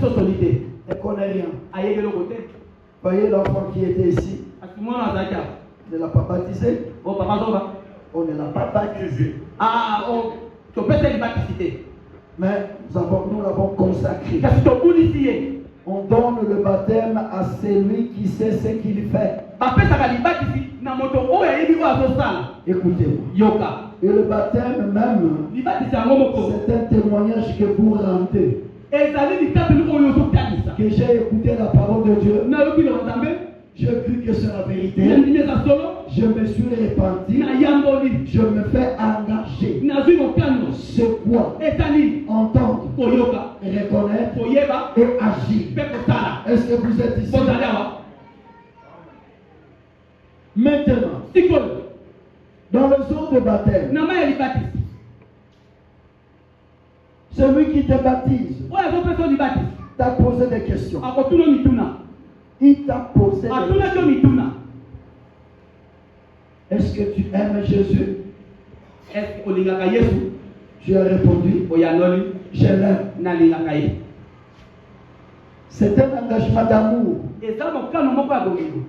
Ils ne connaissent rien. Voyez l'enfant qui était ici. On ne l'a pas baptisé. On ne l'a pas baptisé. Mais nous l'avons consacré. kasi tobulisi ye On donne le baptême à celui qui sait ce qu'il fait. bapesaka libatisi na moto oyo ayebi oyo azosala. Écoutez-moi. Yoka Et le baptême même, libatisi yango moko c'est un témoignage que vous rendez. ezali likateli oyo ozotalisa Que j'ai écouté la parole de Dieu. nayoki na nzambe J'ai cru que c'est la vérité. nandimi eza solo Je me suis repenti. nayamboli Je me fais engager. nazwi mokano C'est quoi? etali Entendre, koyoka reconnaître koyeba et agir. mpe kosala Est-ce que vous êtes ici? bozali awa Maintenant, sikoyo dans le jour de baptême, na mai ya libatisi celui qui te baptise oyo azopesa libatisi t'a posé des questions. akotuna mituna Il t'a posé des atunaki questions. yo mituna Est-ce que tu aimes Jésus? eske olingaka yesu Tu as répondu, oyandoli je l'aime. nalingaka ye C'est un engagement d'amour eza mokano moko ya bolingo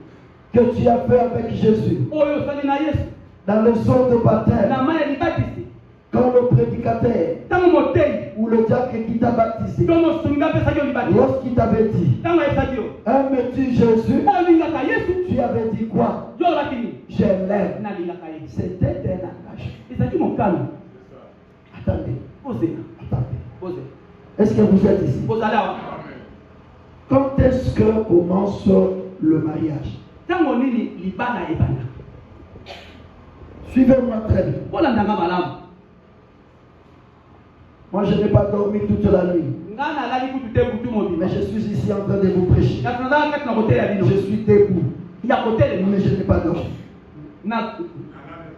que tu as fait avec Jésus. oyo osali na yesu Dans le jour de na baptême, mai ya libatisi quand le prédicateur ntango motei ou le diacre qui t'a baptisé, to mosungi apesaki yo libatisi lorsqu'il t'avait dit, ntango ayebisaki yo aimes-tu Jésus? olingaka yesu Tu avais dit quoi? yo olobaki nini Je l'aime. nalingaka ye C'était un engagement. ezalaki mokano Attendez, bozela attendez. bozela Est-ce que vous êtes ici? bozali awa Quand est-ce que commence le mariage? ntango nini libala ebanda Suivez-moi très bien. olandanga malamu Moi, je n'ai pas dormi toute la nuit. nga nalali kutu te kutu mobima Mais je suis ici en train de vous prêcher. kasi nazala kati na koteya bino Je suis debout. ya kotelema Mais je n'ai pas dormi.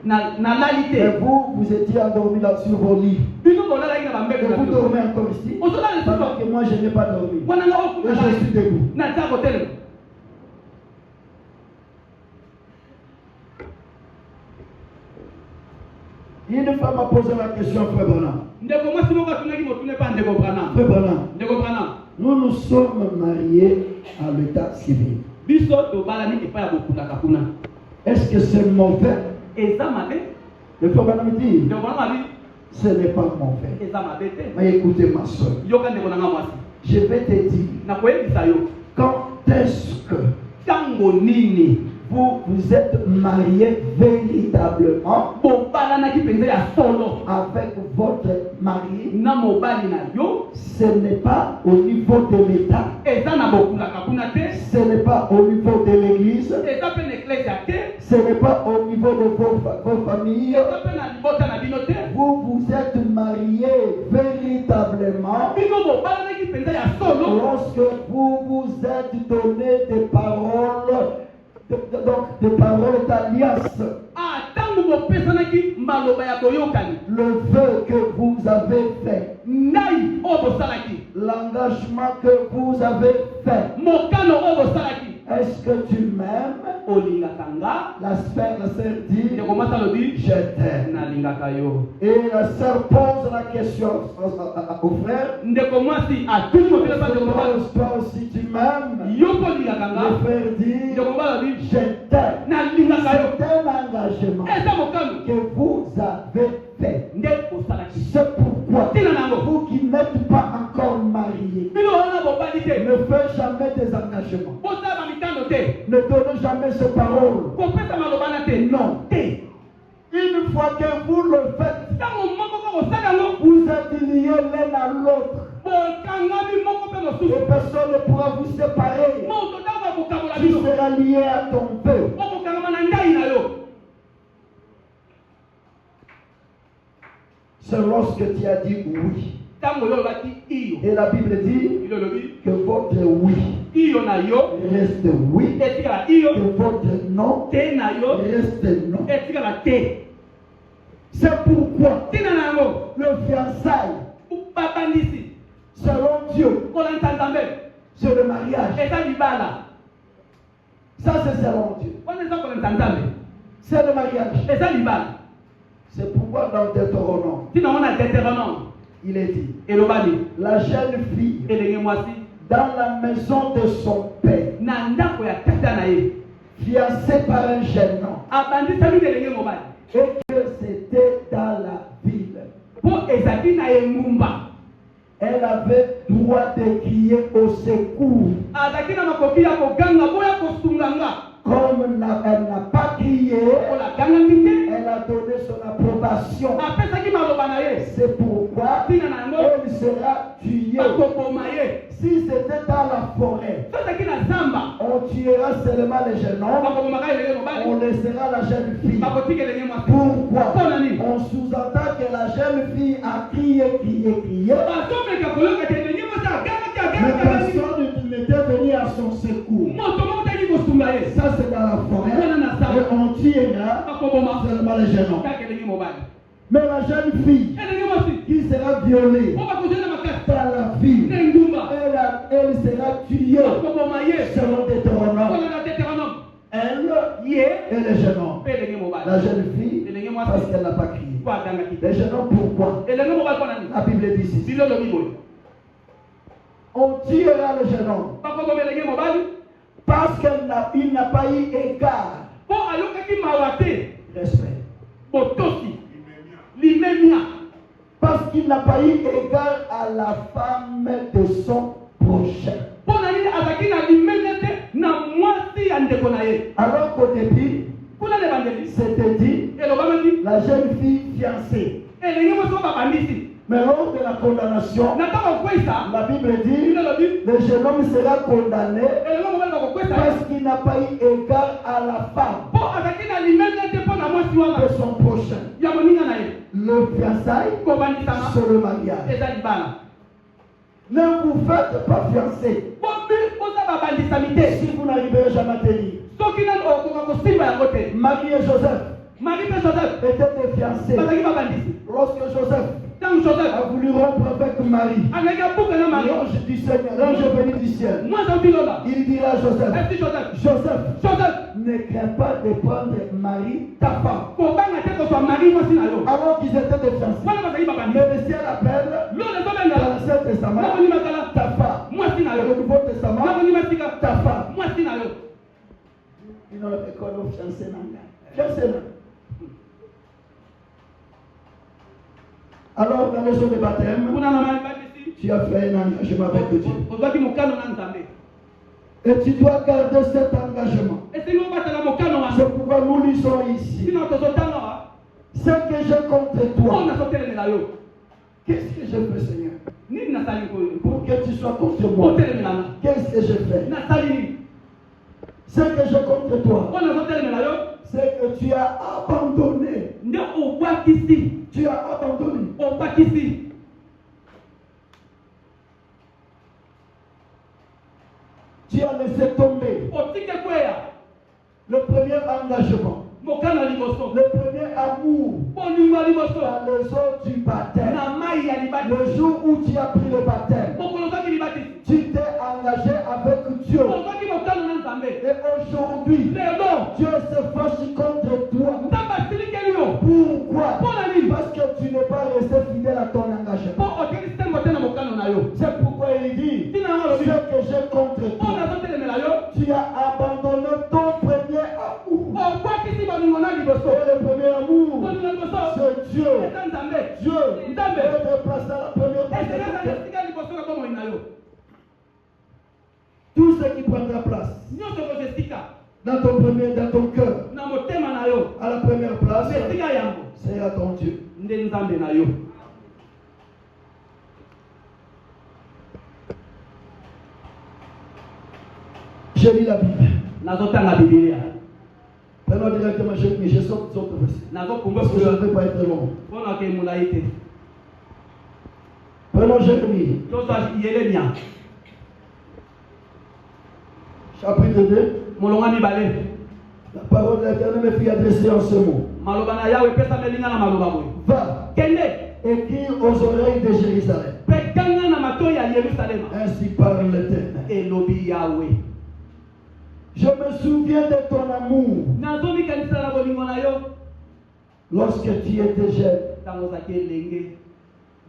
nalali Et te vous étiez endormis là sur vos lits. bino bolalaki na bambeko Et na vous bino dormez encore ici. ozolala Parce lisusu que moi, je n'ai pas dormi. wana nga Et je suis debout. naza kotelema Une femme m'a posé la question, frère Branham. ndeko mwasi moko atunaki motune mpa ndeko branam Frère Branham, ndeko branam nous sommes mariés à l'état civil. biso tobalani epai ya bokulaka kuna Est-ce que c'est mauvais? eza mabe Le frère Branham dit, ndeko branam abi ce n'est pas mauvais. eza mabe te Mais écoutez ma soeur, yoka ndeko nanga mwasi je vais te dire, nakoyebisa yo quand est-ce que ntango nini vous êtes mariés véritablement bobalanaki mpenza ya solo avec votre mari, na mobali na yo ce n'est pas au niveau de l'État, eza na bokulaka kuna te ce n'est pas au niveau de l'Église, eza mpe na eklesia te ce n'est pas au niveau de vos familles. eza mpe na libota na bino te Vous êtes mariés véritablement bino bobalanaki mpenza ya solo lorsque vous vous êtes donné des paroles, donc des paroles d'alliance. ntango bopesanaki maloba ya boyokani Le vœu que vous avez fait, ndai oyo bosalaki l'engagement que vous avez fait. mokano oyo bosalaki Est-ce que tu m'aimes? olingaka nga La sœur dit, ndeko mwasi alobi je t'aime. nalingaka yo Et la sœur pose la question au frère. ndeko mwasi atuni mokele mpa ndeko mobali Toi aussi tu m'aimes? yo mpo olingaka nga Le frère dit, ndeko mobali alobi je t'aime. nalingaka yo C'est un engagement eza mokano que vous avez fait. nde osalaki C'est pourquoi ntina nango vous qui n'êtes pas encore mariés, bino wana bobali te ne faites jamais des engagements. bosala bamitando te Ne donnez jamais ces paroles. kopesa maloba na te Non. te Une fois que vous le faites, ntango moko kaka osala yango vous êtes liés l'un à l'autre. bokangami moko mpe Et mosusu personne ne pourra vous séparer. moto ntango akokabola Tu bino seras lié à ton vœu. okokangama na ndai na yo C'est lorsque tu as dit oui. ntango yo olobaki iyo Et la Bible dit ilo olobi que votre oui iyo na yo reste oui, etikala iyo que votre non te na yo reste non. etikala te C'est pourquoi ntina na yango le fiançailles, babandisi selon Dieu, kolanda nzambe c'est le mariage. eza libala Ça, c'est selon Dieu. wana eza kolanda nzambe C'est le mariage. eza libala C'est pourquoi dans Deutéronome, ntina ngo na deutéronome il est dit, elobali la jeune fille elenge mwasi dans la maison de son père, na ndako ya tata na ye fiancée par un jeune homme, abandisami na elenge mobali et que c'était dans la ville. mpo ezalaki na engumba Elle avait droit de crier au secours. azalaki na makoki ya koganga boya kosunganga Comme elle n'a pas crié, ola gangaki te elle a donné son approbation. apesaki maloba na ye C'est pourquoi ntina na yango elle sera tuée. bakoboma ye Si c'était dans la forêt, so ezalaki na zamba on tuera seulement les jeunes hommes, bakobomaka elenge on mobali laissera la jeune fille. bakotika elenge mwasi Pourquoi? mpona nini On sous-entend que la jeune fille a crié. bazomeka koyoka te elenge mwasi agangaki Mais agangaki personne n'était venu à son secours. moto moko taki kosunga ye Ça, c'est dans la forêt. Et on tuera bakoboma seulement les jeunes hommes. kaka elenge mobali Mais la jeune fille elenge mwasi qui sera violée po bakozela makasi par la ville, na engumba elle sera tuée bakoboma ye selon Deutéronome. mpona na Deutéronome Elle ye et les jeunes hommes. mpe elenge mobali La jeune fille, elenge parce mwasi qu'elle n'a pas crié. po agangaki te Les jeunes hommes, pourquoi? elenge mobali mpona nini La Bible dit ici. bilo lobi boye On tuera le jeune homme bakoboma elenge mobali parce qu'il n'a pas eu égard. po ayokaki mawa te Respect. botosi limemia Parce qu'il n'a pas eu égard à la femme de son prochain. mpona nini azalaki na limemia te na mwasi ya ndeko na ye Alors qu'au début, kuna na ebandeli c'était dit elobamaki la jeune fille fiancée. elenge mwasi oyo babandisi Mais lors de la condamnation, na ntango kokweyisa la Bible dit bilo lobi le jeune homme sera condamné elenge mobali bakokweyisa ye parce qu'il n'a pas eu égard à la femme po azalaki na limemia te mpo na mwasi wana de son prochain. ya moninga na ye Le fiançailles, kobandisama c'est le mariage. eza libala Ne vous faites pas fiancer bobi oza babandisami te si vous n'arriverez jamais à tenir. soki nani okoka kosimba yango te Marie et Joseph mari mpe joseph étaient des fiancés. bazalaki babandisi Lorsque Joseph ntango joseph a voulu rompre avec Marie, azalaki abuka na mari l'ange du Seigneur, l'ange venu du ciel, mwasi abilola il dira à Joseph, esi joseph Joseph, joseph ne crains pas de prendre Marie, ta femme. kobanga te kozwa mari mwasi na yo Alors qu'ils étaient des fiancés. wana bazalaki babandisi Mais le ciel appelle lolo dans ezobengala l'Ancien Testament nakondima kala ta femme. mwasi na Dans le yo Nouveau Testament, nakondima sika ta femme. mwasi na yo Ils n'ont pas connu fiancé nanga. Fiancé nanga. Alors, dans le jour de baptême, kuna na mari bandisi tu as fait un engagement avec Dieu. ozwaki mokano na nzambe Et tu dois garder cet engagement. esengi obatela mokano wana C'est pourquoi nous lisons ici. sino tozotanga wa Ce que j'ai contre po toi, nazotelemela yo qu'est-ce que j'ai fait, Seigneur? nini nasali Pour que tu sois contre moi. otelemela Qu'est-ce que j'ai fait? nasali nini Ce que j'ai contre toi, po nazotelemela yo c'est que tu as abandonné. nde obwakisi Tu as abandonné. obwakisi Tu as laissé tomber otike kweya le premier engagement, mokano ya liboso le premier amour bolingo ya liboso dans les eaux du baptême. na mai ya libati Le jour où tu as pris le baptême, mokolo ozwaki libati tu t'es engagé avec Dieu. ozwaki mokano na nzambe Et aujourd'hui, lelo Dieu se fâche contre toi. nzambe asilikeli yo Pourquoi? mpona nini Parce que tu n'es pas resté fidèle à ton po engagement. okeli sengo te na mokano na yo C'est pourquoi il dit, ntina yango ce alobi que j'ai contre po toi, nazotelemela yo tu as abandonné ton premier amour. obwakisi bolingo na liboso Et le premier amour, bolingo ya liboso c'est Dieu. eza nzambe Dieu nzambe est déplacé à la première esekeza na place. esika liboso ya bomoi na yo Tout ce qui prendra place nyonso okoza esika dans ton cœur, na motema na yo à la première place, esika yango c'est à ton Dieu. nde nzambe na yo Je lis la Bible. nazotanga bibilia Prenons directement, je saute autres versets. nazopunga Parce que je ne vais pas être long. mpona ke molai te Prenons Jérémie, tozwa yeremia chapitre 2. molonga mibale La parole de l'Éternel me fit adresser en ce mot. maloba na yawe epesamelinga na maloba boye Va, kende écris aux oreilles de Jérusalem. mpe kanga na matoi ya yerusalema Ainsi parle l'Éternel. elobi yawe Je me souviens de ton amour nazomikanisela na bolingo na yo lorsque tu étais jeune. ntango ozalaki elenge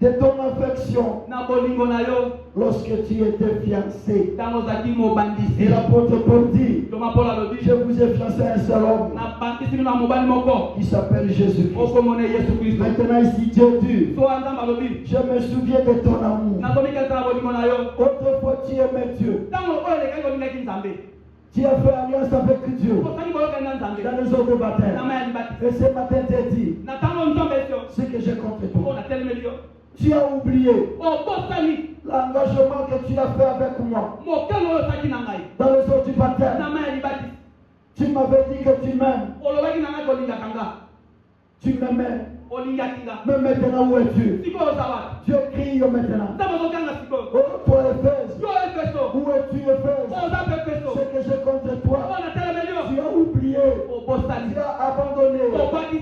de ton affection na bolingo na yo lorsque tu étais fiancé. ntango ozalaki mobandisi. Et l'apôtre Paul dit, Toma Paul alobi je vous ai fiancé à un seul homme na bandisi bino na mobali moko qui s'appelle Jésus-Christ. okomona Yesu Kristo. Maintenant ici Dieu dit, So nzambe alobi je me souviens de ton amour. nazomikesa na bolingo na yo Autrefois tu aimais Dieu. ntango oyo elekaki olingaki nzambe Tu as fait alliance avec Dieu osali boyokani na nzambe dans les eaux de na baptême. mai ya libati. Et ce matin tu dit, na ntango nzambe esio ce que j'ai contre oyo toi. natelemeli yo Tu as oublié obosani l'engagement que tu as fait avec moi mokelo oyo osalaki na ngai dans les eaux du na baptême. mai ya libati. Tu m'avais dit que tu m'aimes. olobaki na ngai kolingaka nga Tu m'aimais. olingaki nga Mais maintenant où es-tu? sikoyo oza wapi? Dieu crie maintenant. nzambe ozokanga sikoyo Oh toi Éphèse, yo efeso où es-tu Éphèse? oza mpe efeso Ce que j'ai contre toi, oyo natelemeli yo tu as oublié. obosani Tu as abandonné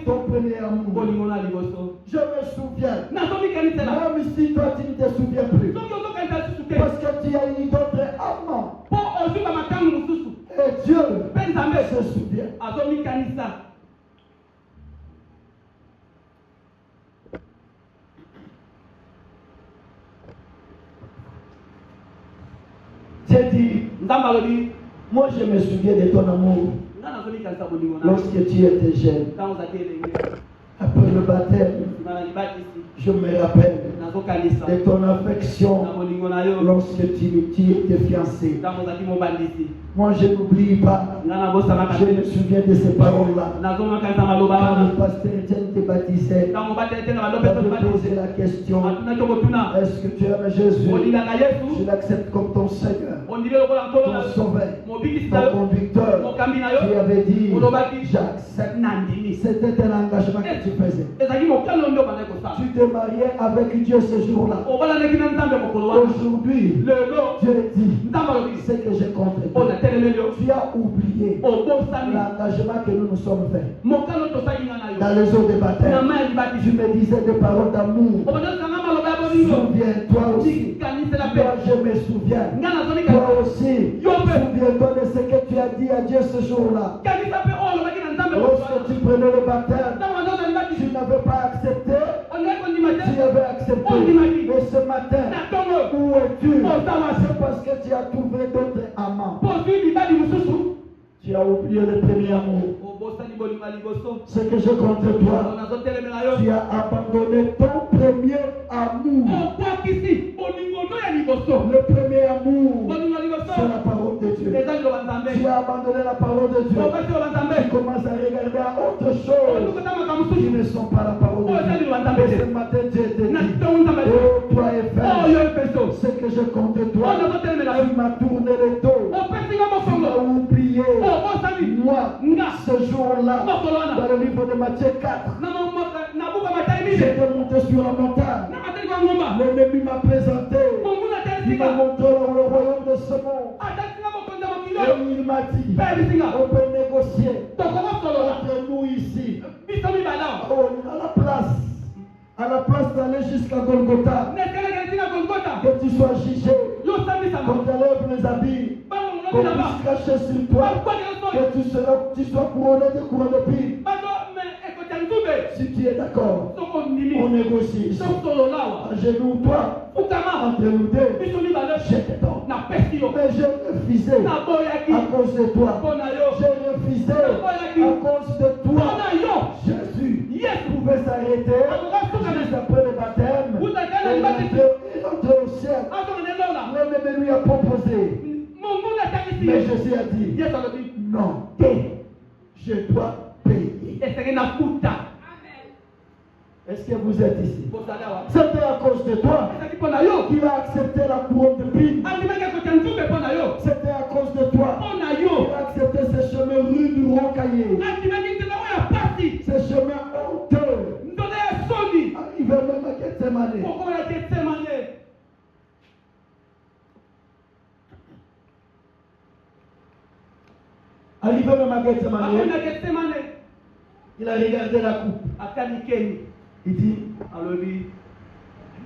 ton premier amour. bolingo na liboso. Je me souviens. nazomikanisela Même si toi tu ne te souviens plus. soki ozokanisa lisusu te Parce que tu as une autre amant. mpo ozwika matango mosusu Et Dieu mpe nzambe se souvient. azomikanisa. J'ai dit, nzambe alobi moi je me souviens de ton amour nga nazomikanisa bolingo na lorsque tu étais jeune. ntango ozaki elenge Après le baptême, nsima na libatisi je me rappelle nazokanisa de ton na affection bolingo na yo lorsque tu étais fiancé. ntango ozaki mobandisi. Moi je n'oublie pas. nga nabosanaka Je me te souviens de ces paroles-là. nazomakanisa maloba Quand wana le pasteur Etienne te baptisait, ntango bateletena il balopeso avait libatisi posé la question, atunaki okotuna est-ce que tu aimes Jésus? olingaka Je yesu l'accepte comme ton Seigneur, ondimi lokola nkolo na ton yo sauveur, mobikisi na ton yo conducteur. mokambi na Tu yo avais dit, olobaki j'accepte. nandimi. C'était un engagement que tu faisais. ezalaki mokalo nde obandaki kosala Tu te mariais avec Dieu ce jour-là. obalanaki na nzambe mokolo wana Aujourd'hui, lelo Dieu dit, nzambe alobi ce que j'ai contre oyo toi. natelemeli yo Tu as oublié obosani l'engagement que nous nous sommes faits. mokalo tosali nga na yo Dans les eaux de na baptême, mai ya libati. tu me disais des paroles d'amour. obandakanga maloba ya bolingo Souviens-toi aussi. tikanisela Moi, mpe je me souviens. nga nazoni Toi aussi. Yo, mais- Souviens-toi de ce que tu as dit à Dieu ce jour-là. kanisa mpe oyo olobaki na nzambe Lorsque tu prenais le baptême, ntango nzoto libati tu n'avais pas accepté. ondaki kondima te Tu avais accepté. Mais ce matin, na ntongo où es-tu? ozawa C'est parce que tu as trouvé d'autres amants. pozwi libali mosusu Tu as oublié le premier amour. obosani bolingo ya liboso Ce que j'ai contre oyo toi, nazotelemela yo tu as abandonné ton premier amour. obwakisi bolingo no ya liboso Le premier amour, bolingo ya liboso c'est la parole de Dieu. eza liloba nzambe Tu as abandonné la parole de Dieu. obasi liloba nzambe Tu commences à regarder à autre chose olukotamaka qui mosusu ne sont pas la parole de oyo eza Dieu. liloba nzambe Et ce te matin, Dieu te na dit, ntongo nzambe te oh toi Éphèse, oyo efeso ce que je compte toi, oyo nazotelemela yo tu m'as tourné le dos. opesinga Tu m'as mofongo oublié. obosani Moi, nga ce jour-là, mokolo wana dans le livre de Matthieu 4, na buka matai mine j'étais monté sur la montagne. na matali kwa ngomba L'ennemi m'a présenté. monguna Il m'a telisika montré le royaume de ce monde. atasinga mokonzi ya mokili Et oyo il m'a dit, mpe bisinga on peut négocier tokokosolola entre nous ici. biso mibale awa Oh, à la place d'aller jusqu'à Golgotha, nekeleke esinga golgota que tu sois jugé, yo osambisama qu'on t'enlève les habits, bango qu'on molobisaba puisse cracher sur toi, bakwakela soi que tu sois couronné de couronne de pile. bato me ekoti ya nzube Si tu es d'accord, soko on ndimi négocie ici. tosolola awa Agenouille-toi fukama entre nous deux. biso mibale Je te donne. napesi yo Mais j'ai refusé naboyaki à cause de toi. mpo na yo J'ai refusé à cause de mpo toi. na yo Jésus yesu pouvait s'arrêter juste après le baptême. Et il entrait au ciel. azonga nelola L'ennemi lui a proposé. monguna atangisi Mais ye Jésus a dit, yesu alobi non, je dois payer. esenge nakuta Est-ce que vous êtes ici? bozali awa C'était à cause de toi ezalaki mpo na yo qu'il a accepté la couronne de pile. andimaki ekoti ya nzube mpo na yo C'était à cause de toi mpo na qu'il yo a accepté ce chemin rude rocaillé. andimaki nzela oyo ya pasi Ce chemin honteux. nzela ya soni Arrivé même à Gethsemane. poko ya getsemane Arrivé même à Gethsemane, akoni ya getsemane il a regardé la coupe. akani keni Il dit, alobi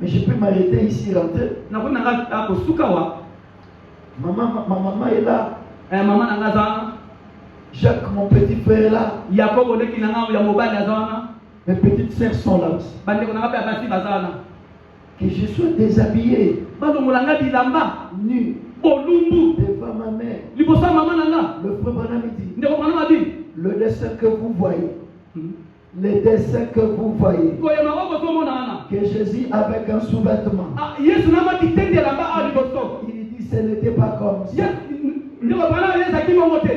mais je peux m'arrêter ici, rentrer. nakoni nanga akosuka wa Ma maman est là. mama nanga aza wana Jacques, mon petit frère est là. yakobo ndeki nanga ya mobali aza wana Mes petites sœurs sont là aussi. bandeko nanga mpe ya basi baza wana que je sois déshabillé, bazongolanga bilamba nu, bolumbu devant ma mère. liboso ya mama na nga. Le frère Branham dit, Ndeko Branham adi le dessin que vous voyez, les dessins que vous voyez, koyema ko bozomona wana que Jésus avec un sous-vêtement, yesu namaki tende elamba awa liboso. il dit ce n'était pas comme ça. Ndeko Branham ezalaki bongo te.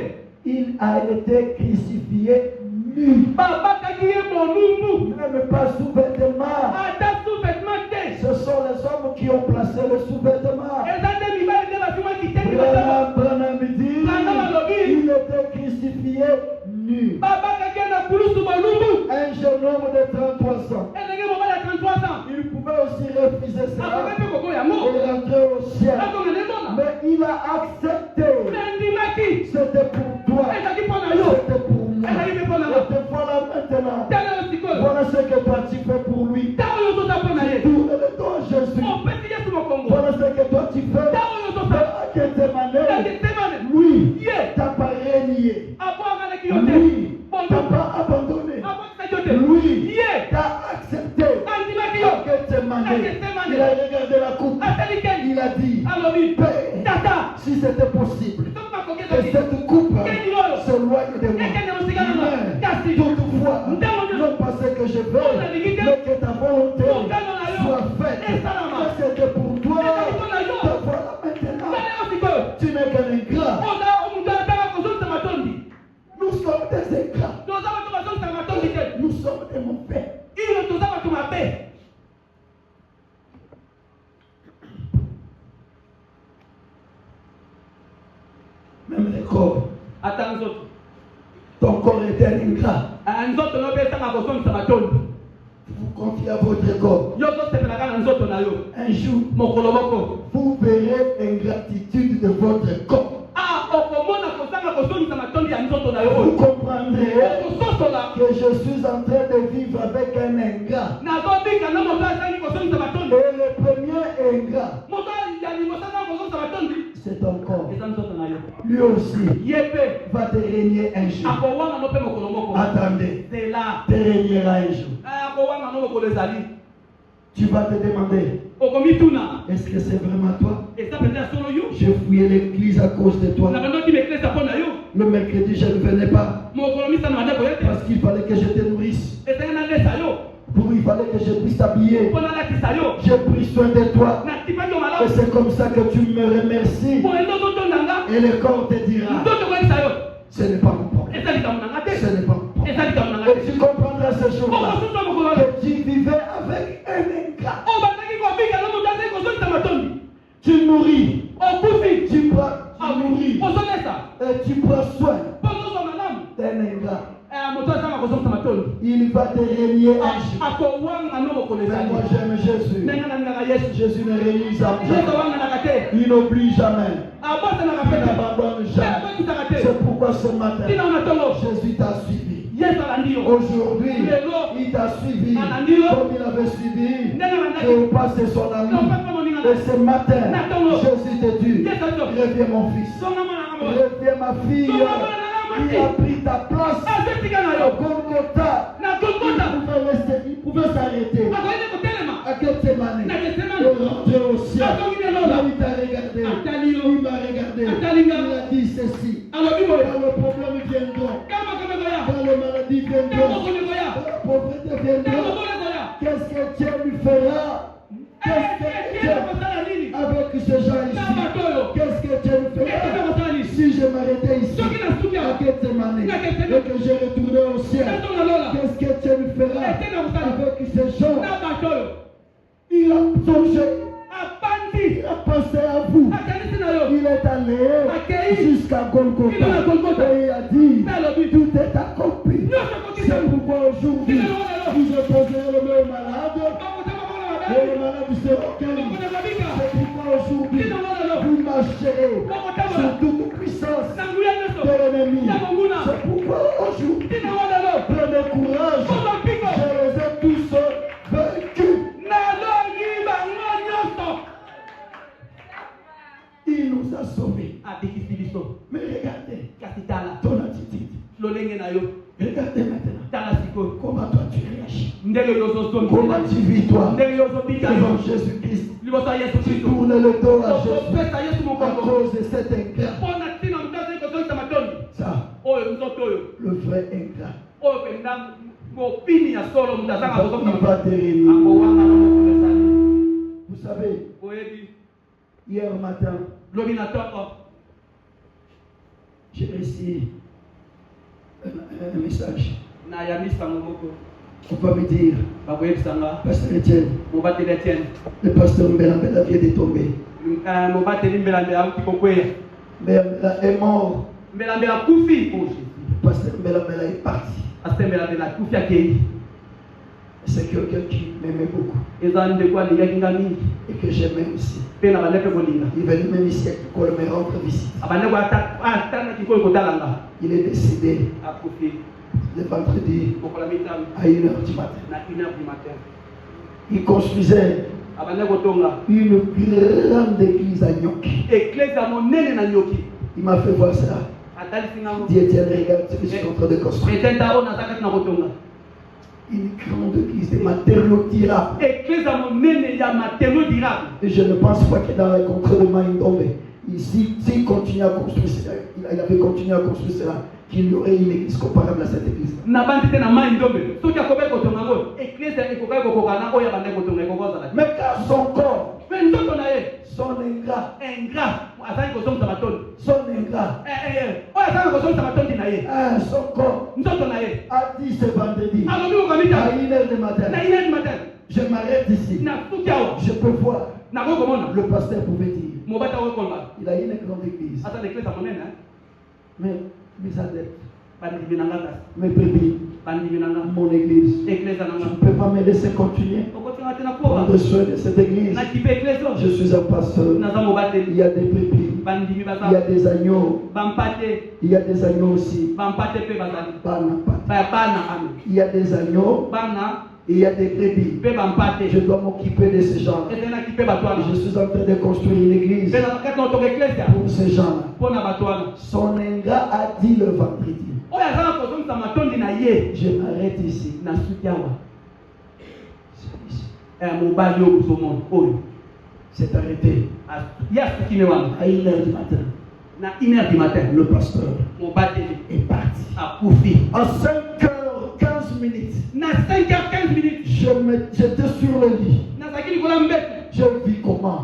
Il a été crucifié nu, babakaki ye bolumbu même pas sous-vêtement. ata sous-vêtement te. Ce sont les hommes qui ont placé le sous-vêtement. eza nde mibali nde basimaki tende liboso. Branham dit, Branham alobi il était crucifié nu. babakaki ye na kulusu bolumbu. Un jeune homme de 33 ans, elenge mobali ya 33 ans il pouvait aussi refuser cela akoki mpe kokoya yango et rentrer au ciel. akonga nemona Mais il a accepté. nandimaki C'était pour toi. ezalaki mpo na yo C'était pour moi. ezalaki mpe mpo na Et yo. te voilà maintenant. tala yo sikoyo Voilà ce que toi tu fais pour lui. ntango oyo ozoza mpo na ye Tourne-le-toi Jésus. opesi yesu mokongo Voilà ce que toi tu fais. ntango oyo ozoza À Gethsemane. na getsemane Lui, ye t'as pas renié. abwangalaki yo te Lui, bongo t'as pas abandonné. abwakisaki yo te Lui, ye t'as accepté. andimaki À yo Gethsemane. À Gethsemane. Il a regardé la coupe. asali keni Il a dit, alobi Père, tata si c'était possible, soki bakoki que ezaki cette coupe keni oyo s'éloigne de moi. ekende mosika nanga Mais, kasi toutefois, ntango nyonso non pas ce que je veux, mais que ta volonté soit faite. Que c'était pour toi. Te voilà maintenant. tala yo sikoyo Tu n'es qu'un ingrat. oza omuntu ataka kozongisa matondi Nous sommes des ingrats. toza bato bazongisa matondi te Nous sommes des mauvais. iyo toza bato mabe. Même les corps. ata nzoto Ton corps est un ingrat. nzoto no mpe esanga kozongisa matondi Vous confiez à votre corps. yo ozosepelaka na nzoto na yo Un jour, mokolo moko vous verrez l'ingratitude de votre corps. okomona kozanga kozongisa matondi ya nzoto na Vous yo comprendrez okososola que je suis en train de vivre avec un ingrat. nazobika na moto azangi kozongisa matondi Et le premier ingrat, moto ya liboso azanga kozongisa matondi c'est ton corps. eza nzoto na yo Lui aussi ye mpe va te régner un jour. akowanga no mpe mokolo moko Attendez, zela te régnera un jour. akowanga no mokolo ezali Tu vas te demander, okomituna est-ce que c'est vraiment toi? eza mpenza solo yo J'ai fouillé l'église à cause de toi. nakandaki meklesa mpo na yo Le mercredi, je ne venais pas mokolo misana manda koya te parce qu'il fallait que je te nourrisse. ezali nalesa yo Il fallait que je puisse t'habiller. mpo nalatisa yo J'ai pris soin de toi. natipaki yo Et malamu c'est comme ça que tu me remercies. po endo ozotondanga Et le corps te dira, nzoto koyebisa yo ce n'est pas mon problème. eza likambo nanga te Ce n'est pas mon problème. eza likambo nanga Et te tu comprendras ce jour-là okosusa mokolo oyo que tu vivais avec un ingrat. oyo bazalaki kobika na moto azali kozongisa matondi Tu nourris, okufi tu nourris ozolesa et tu prends soin mpo ozozwa malamu d'un ingrat. moto azanga kozongisa matondi Il va te régner un jour. akowanga no mokolo Mais ezali moi j'aime Jésus. ndenge nalingaka yesu Jésus ne réunit yesu jamais. awanganaka te Il n'oublie jamais. abosanaka Il mpe te n'abandonne jamais. abakisaka te C'est pourquoi ce matin, ntina ona ntongo Jésus t'a suivi. yesu alandi yo Aujourd'hui, lelo il t'a suivi Anandio. comme il avait suivi ndenge bandaki Cléopas et son ami. opesa moninga Et ce matin, Natongo. Jésus te dit, yesu alio reviens mon fils, songa mwana nanga mo reviens ma fille. songa mwana nanga Il a mati pris ta place azetika na au yo Golgotha. na golgota Il pouvait s'arrêter akoyende kotelema à Gethsemane na et getsemane rentrer au ciel. atongi Là, nelola il t'a regardé. atali yo Il m'a regardé. Atalinga. Il a dit ceci. alobi boye Quand le problème viendra, kama kama koya quand les maladies viendront, mokoli koya quand la pauvreté viendra, mokoli koya qu'est-ce que Dieu lui fera? Qu'est-ce que Dieu kosala nini avec ces gens na ici? bato oyo Qu'est-ce que Dieu lui eke fera? kosala nini Si je m'arrêtais ici, soki na suki à awa Gethsemane, Na Gethsemane. et que je retournais au ciel, natonga lola qu'est-ce que Dieu lui fera eke na kosala avec ces gens? na bato oyo Il a songé, abandi il a pensé à vous. akanisi na yo Il est allé Akei. jusqu'à Golgotha Il est à Golgotha. et il a dit, mpe alobi tout est accompli. nyonso kokisa C'est pourquoi aujourd'hui, Il est là. vous opposerez le même malade bakotama mona et mabe le malade sera guéri. bakota babika C'est pourquoi aujourd'hui, kina mona lo vous marcherez bakotama sur toute puissance na nguya nyonso de l'ennemi. ya monguna C'est pourquoi aujourd'hui, kina mona lo prenez courage. koza mpiko Je les ai tous vaincus. nalongi bango nyonso Il nous a sauvés. abikisi biso Mais regardez kasi tala ton attitude. lolenge na yo Regardez maintenant tala sikoyo comment toi tu réagis. Comment tu vis toi devant Jésus-Christ? Tu tournes le dos à Jésus à cause de cet ingrat. Ça, le vrai ingrat. Il va te réunir. Vous savez, hier matin, j'ai reçu un message. On va me dire, Pasteur Etienne, le pasteur Mbelambela vient de tomber. Mbelambela est mort. Pasteur Mbelambela est parti. C'est quelqu'un qui m'aimait beaucoup et que j'aimais aussi. Il venait même ici à me rendre visite. Il est décédé le vendredi à 1h du matin. Il construisait une grande église à Nyoki. Il m'a fait voir ça. Il dit, Etienne, regarde ce que je suis en train de construire. Une grande église de matériaux durables. Et je ne pense pas que dans le contrat de Maïndombe, s'il continue à construire cela, il avait continué à construire cela, qu'il y aurait une église comparable à cette église. Même quand son corps, son ingrat, son corps a dit ce vendredi à 1h du matin, je m'arrête ici, je peux voir. Le pasteur pouvait dire, il a une grande église, mais mes adeptes, mes bébés, mon église, je ne peux pas me laisser continuer prendre soin de cette église. Je suis un pasteur. Il y a des bébés, il y a des agneaux, il y a des agneaux aussi. Il y a des agneaux, il y a des brebis. Je dois m'occuper de ces gens. Je suis en train de construire une église pour ces gens. Son ingrat a dit le vendredi, je m'arrête ici. C'est arrêté à 1h du matin. Le pasteur est parti. À 5h15 minutes, j'étais sur le lit. Je vis comment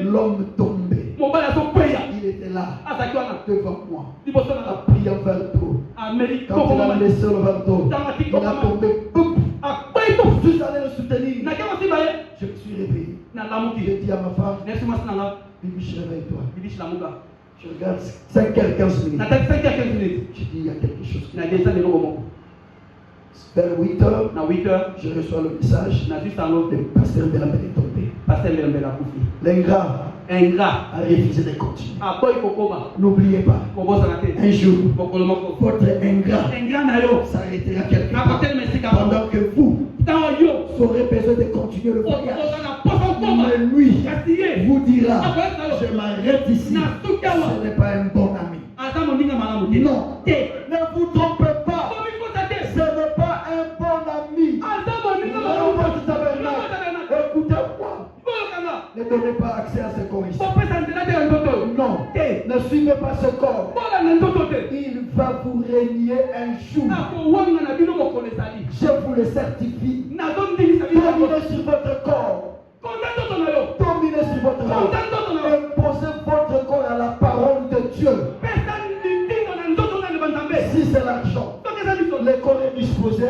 l'homme tombé. Il était là devant moi. Il a pris un verre d'eau. Quand il a laissé le verre d'eau, il a tombé. Je suis allé le soutenir. Je me suis réveillé. J'ai dit à ma femme, Bibi, réveille-toi. Je regarde 5h15 minutes. Je dis, il y a quelque chose. Vers 8h, je reçois le message. Le pasteur Mbelambela est tombé. L'ingrat a refusé de continuer. N'oubliez pas, un jour, votre ingrat s'arrêtera quelque part. Pendant que vous aurez besoin de continuer le voyage. Mais lui vous dira, je m'arrête ici. Ce n'est pas un bon ami. Non, ne vous trompez pas. Ce n'est pas un bon ami. Écoutez-moi. Ne donnez pas accès à ce corps ici. Non, ne suivez pas ce corps. Il va vous régner un jour. Je vous le certifie. Dominez sur votre corps. Dominez sur votre corps. Imposez votre corps à la parole de Dieu. Si c'est l'argent, le corps est disposé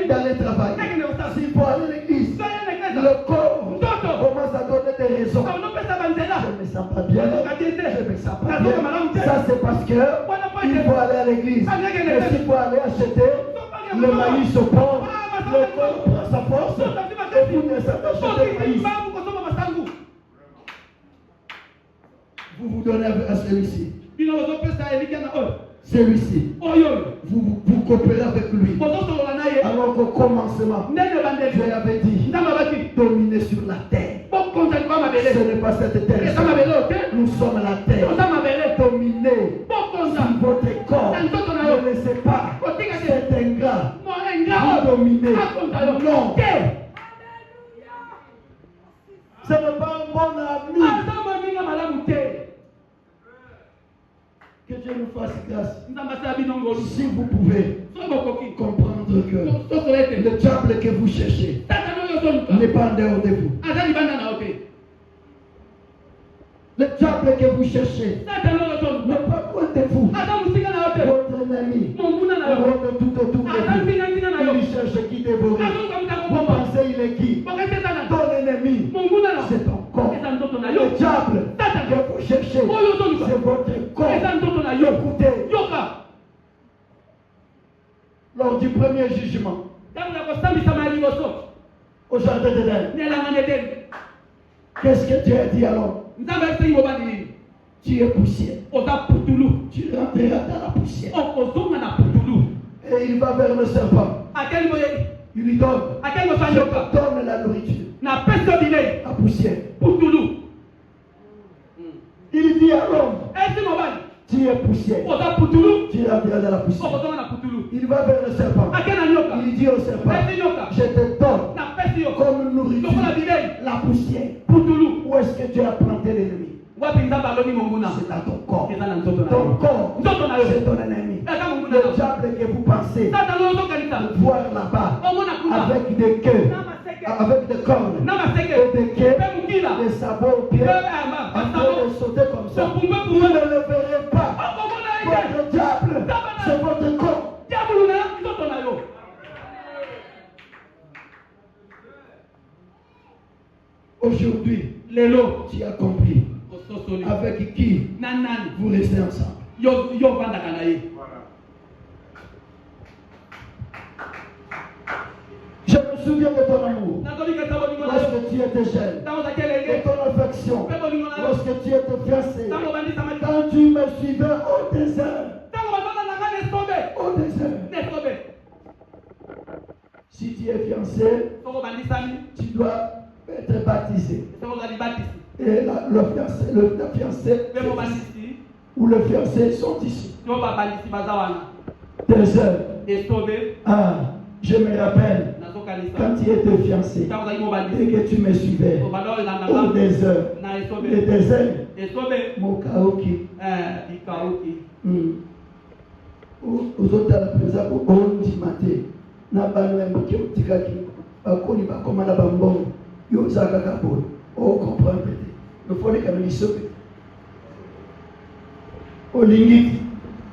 d'aller travailler. S'il faut aller à l'église, le corps commence à donner des raisons. Je ne me sens pas bien. Je ne me sens pas bien. Ça, c'est parce que il faut aller à l'église. Et s'il faut aller acheter le maïs au port, le corps prend sa force et vous ne savez acheter le maïs. Vous vous donnez à celui-ci. Celui-ci, vous coopérez avec lui. Alors qu'au commencement, je l'avais dit, dominer sur la terre. Ce n'est pas cette terre. Nous sommes la terre. Dominez sur votre corps. Ne laissez pas cet ingrat vous dominer. Ce n'est pas un bon ami. Que Dieu nous fasse grâce. Si vous pouvez comprendre que le diable que vous cherchez n'est pas en dehors de vous. Le diable que vous cherchez n'est pas loin de vous. Votre ennemi, votre tout autour de vous, il cherche qui dévorer. Vous pensez il est qui? Ton ennemi, c'est ton corps. Le diable que vous cherchez, c'est votre corps. Écoutez, lors du premier jugement, au jardin d'Éden, qu'est-ce que Dieu a dit alors? Tu es poussière. Tu rentreras dans la poussière. Et il va vers le serpent. Il lui donne. Je te donne la nourriture. La poussière. Il dit à l'homme, tu es poussière. Tu rentreras dans la poussière. Il va vers le serpent. Il dit au serpent, je te donne comme nourriture la poussière. Où est-ce que tu as planté l'ennemi? C'est dans ton corps. Ton corps, c'est ton ennemi. Le diable que vous pensez voir là-bas avec des queues, avec des cornes et des queues, des sabots aux pieds, en train de sauter comme ça, vous ne le verrez pas. Votre diable, c'est votre corps. Aujourd'hui, tu as compris avec qui vous restez ensemble. Je me souviens de ton amour lorsque tu étais jeune, de ton affection lorsque tu étais fiancé, quand tu me suivais au désert. Au désert. Si tu es fiancé, tu dois être baptisé. Et le fiancé ou le fiancé sont ici. 2 heures. Ah, je me rappelle quand tu étais fiancé et que tu me suivais au désert. Le désert, Mokaoki. Aux autres à la présence, au 11 matin, Nabano et Moki Otikaki, Bakoni Bakomana Bambon, Yozaka Kapol. Oh, comprendre peut-être. Il faut les canons sauver. Olingi,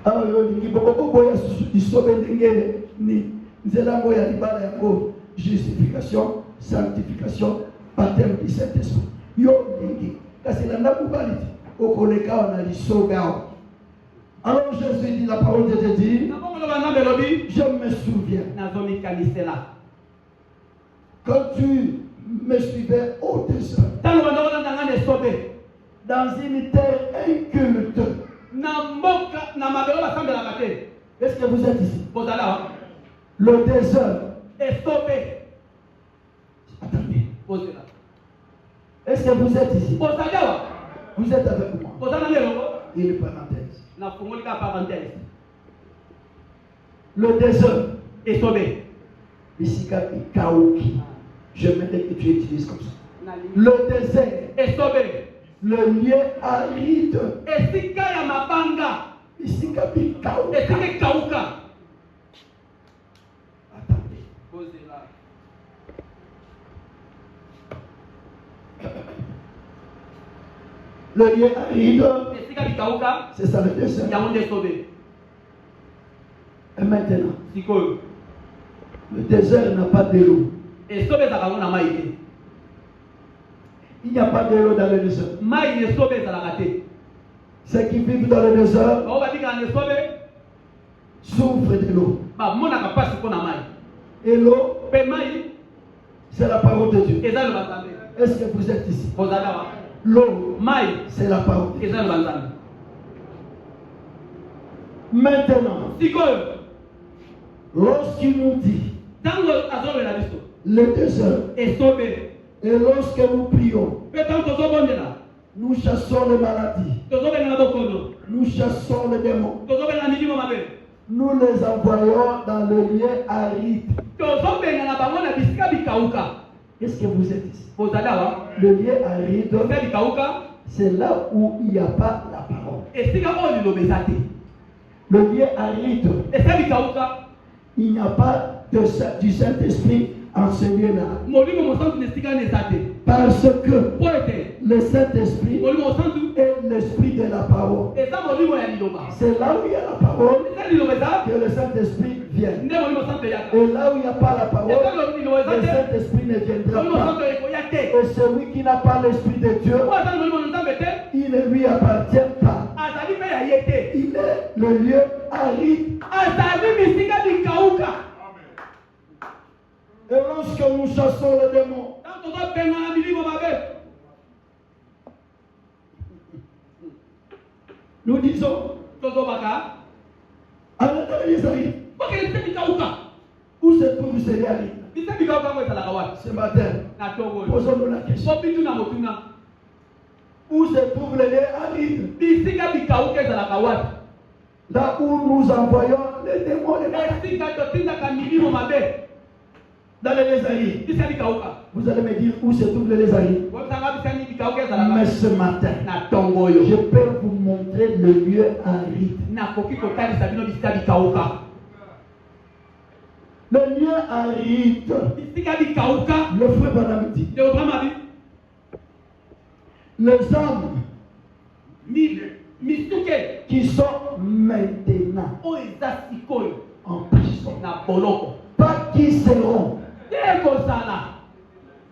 Olingi, beaucoup boya du sauver d'ingé, ni Zela boya libala yako, justification, sanctification, baptême du Saint-Esprit. Yo Olingi, parce que l'anda kubaliti, au koleka on a dit sauver. Alors Jésus dit la parole de Dieu dit, je me souviens. Quand tu me suivais au désert, dans une terre inculte. Est-ce que vous êtes ici? Le désert. Attendez. Est-ce que vous êtes ici? Vous êtes avec moi. Et une parenthèse. Le désert. Bisika Ikaoki. Je m'aimerais que tu utilises comme ça. Le désert. Le lieu aride. Bisika Ikaoki. Attendez. Le lieu aride. C'est ça le désert. Et maintenant, le désert n'a pas de l'eau. Il n'y a pas de l'eau dans le désert. Ceux qui vivent dans le désert souffrent de l'eau. Et l'eau, c'est la parole de Dieu. Est-ce que vous êtes ici? L'eau, c'est la parole de Dieu. Maintenant, lorsqu'il nous dit le désert, et lorsque nous prions, nous chassons les maladies, nous chassons les démons, nous les envoyons dans le lieu aride. Qu'est-ce que vous êtes ici? bozali awa Le lieu aride, esika likauka c'est là où il n'y a pas la parole. esika oyo liloba eza te. Le lieu aride, esika likauka il n'y a pas du Saint-Esprit en ce lieu-là. molimo mosantu na esika wana eza te Parce que po ete le Saint-Esprit molimo mosantu est l'esprit de la parole. eza molimo ya liloba. C'est là où il y a la parole Eza liloba eza que le Saint-Esprit vient. nde molimo mosantu eyaka. Et là où il n'y a pas la parole, Eza liloba le eza te Saint-Esprit ne viendra molimo pas. mosantu ekoya te. Et celui qui n'a pas l'Esprit de Dieu, po aza molimo na nzambe te il ne lui appartient pas. azali mpe ya ye te. Il est le lieu aride. azali bisika likauka. Et lorsque nous chassons les démons, Tanto tozopengana milimo mabe nous disons, tozobaka à l'intérieur d'Isaïe, okende bisika likauka. où se trouve ce lieu aride? bisika likauka ngo ezalaka wapi Ce matin, na ntongo oyo posons-nous la question. sobitu na motuna Où se trouve le lieu aride? bisika likauka ezalaka wapi Là où nous envoyons les démons, les malades. esika totindaka milimo mabe Dans les lieux arides. bisika likauka. Vous allez me dire où se trouve le lieu aride. Webisanga bisika likauka ezalaka Mais ce matin, na ntongo oyo je peux vous montrer le lieu aride. nakoki kotalisa bino bisika likauka. Le lieu aride. bisika likauka Le frère Branham dit, deobramabi les hommes misuke qui sont maintenant oyo eza sikoyo en prison, na boloko pas qui seront, te kozala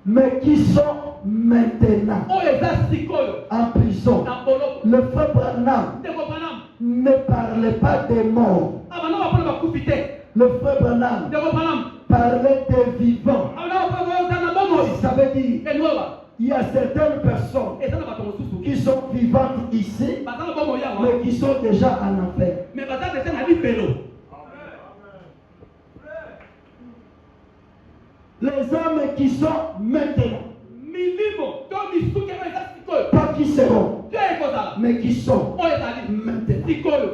mais qui sont maintenant oyo eza sikoyo en prison. na boloko. Le frère Branham ndeko Branham ne parlait pas des morts. abana bapona bakufi te. Le frère Branham ndeko Branham parlait des vivants. abana bapona baza na bomoi Ça veut dire, eloba il y a certaines personnes eza na bato mosusu qui sont vivantes ici, baza na bomoi awa mais qui sont déjà en enfer. me baza dese na lifelo. Les hommes qui sont maintenant, milimo to misuke oyo eza sikoyo pas qui seront, te ekozala mais qui sont oyo ezali maintenant. sikoyo.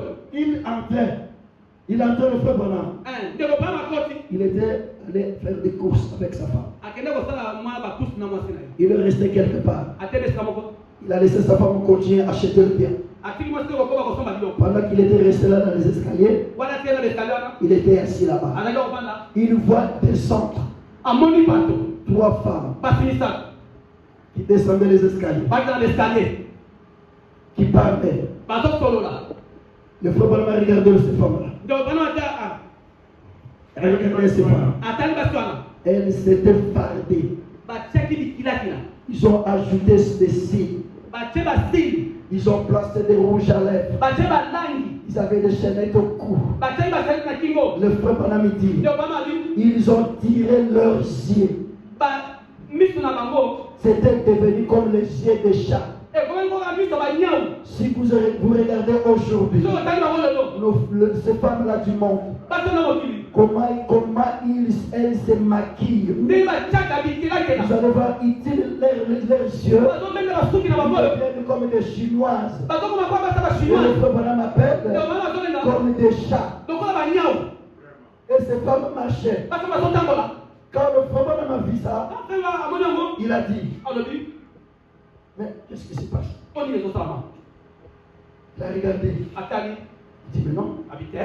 Il entrait le frère Branham. ndeko Branham akoti Il était allé faire des courses avec sa femme. akende kosala mwa bakusu na mwasi na ye Il est resté quelque part. atele esika moko Il a laissé sa femme continuer à acheter le bien. atiki mwasi kokoba kosomba biloko Pendant qu'il était resté là dans les escaliers, wana tie na l'escalier wana il était assis là-bas. azali kobanda Il voit descendre amoni bato 3 femmes basi misato qui descendaient les escaliers, baki na l'escalier qui parlaient. bazosolola. Le frère Branham a regardé ces femmes-là. ndeko Branham Regardez ces femmes. atali basi wana Elles s'étaient fardées. batiaki likilakila Ils ont ajouté des cils. batie basili Ils ont placé des rouges à lèvres. batie balangi Ils avaient des chaînettes au cou. batiaki basaliti na kingo. Le frère Branham dit, ndeko Branham ali ils ont tiré leurs yeux. misu na bango C'était devenu comme les yeux des chats. ekomi koka miso banyau. Si vous regardez aujourd'hui, soki otali bango lelo ces femmes-là du monde, bato na mokili comment elles se maquillent. ndenge batiaka bikilakela Vous allez voir, ils tirent leurs yeux. bazomemela basuki na bango Ils deviennent comme des chinoises. bazokoma kwa basa Et le bachinoise frère Branham appelle ndeko Branham azolenda comme des chats. lokola banyau Et ces femmes marchaient. bato bazotambola. Quand le frère Branham a vu ça, afenga amoni yango il a dit, alobi mais qu'est-ce qui se passe? oni ezosalama Il a regardé. atali Il dit, mais non, abi te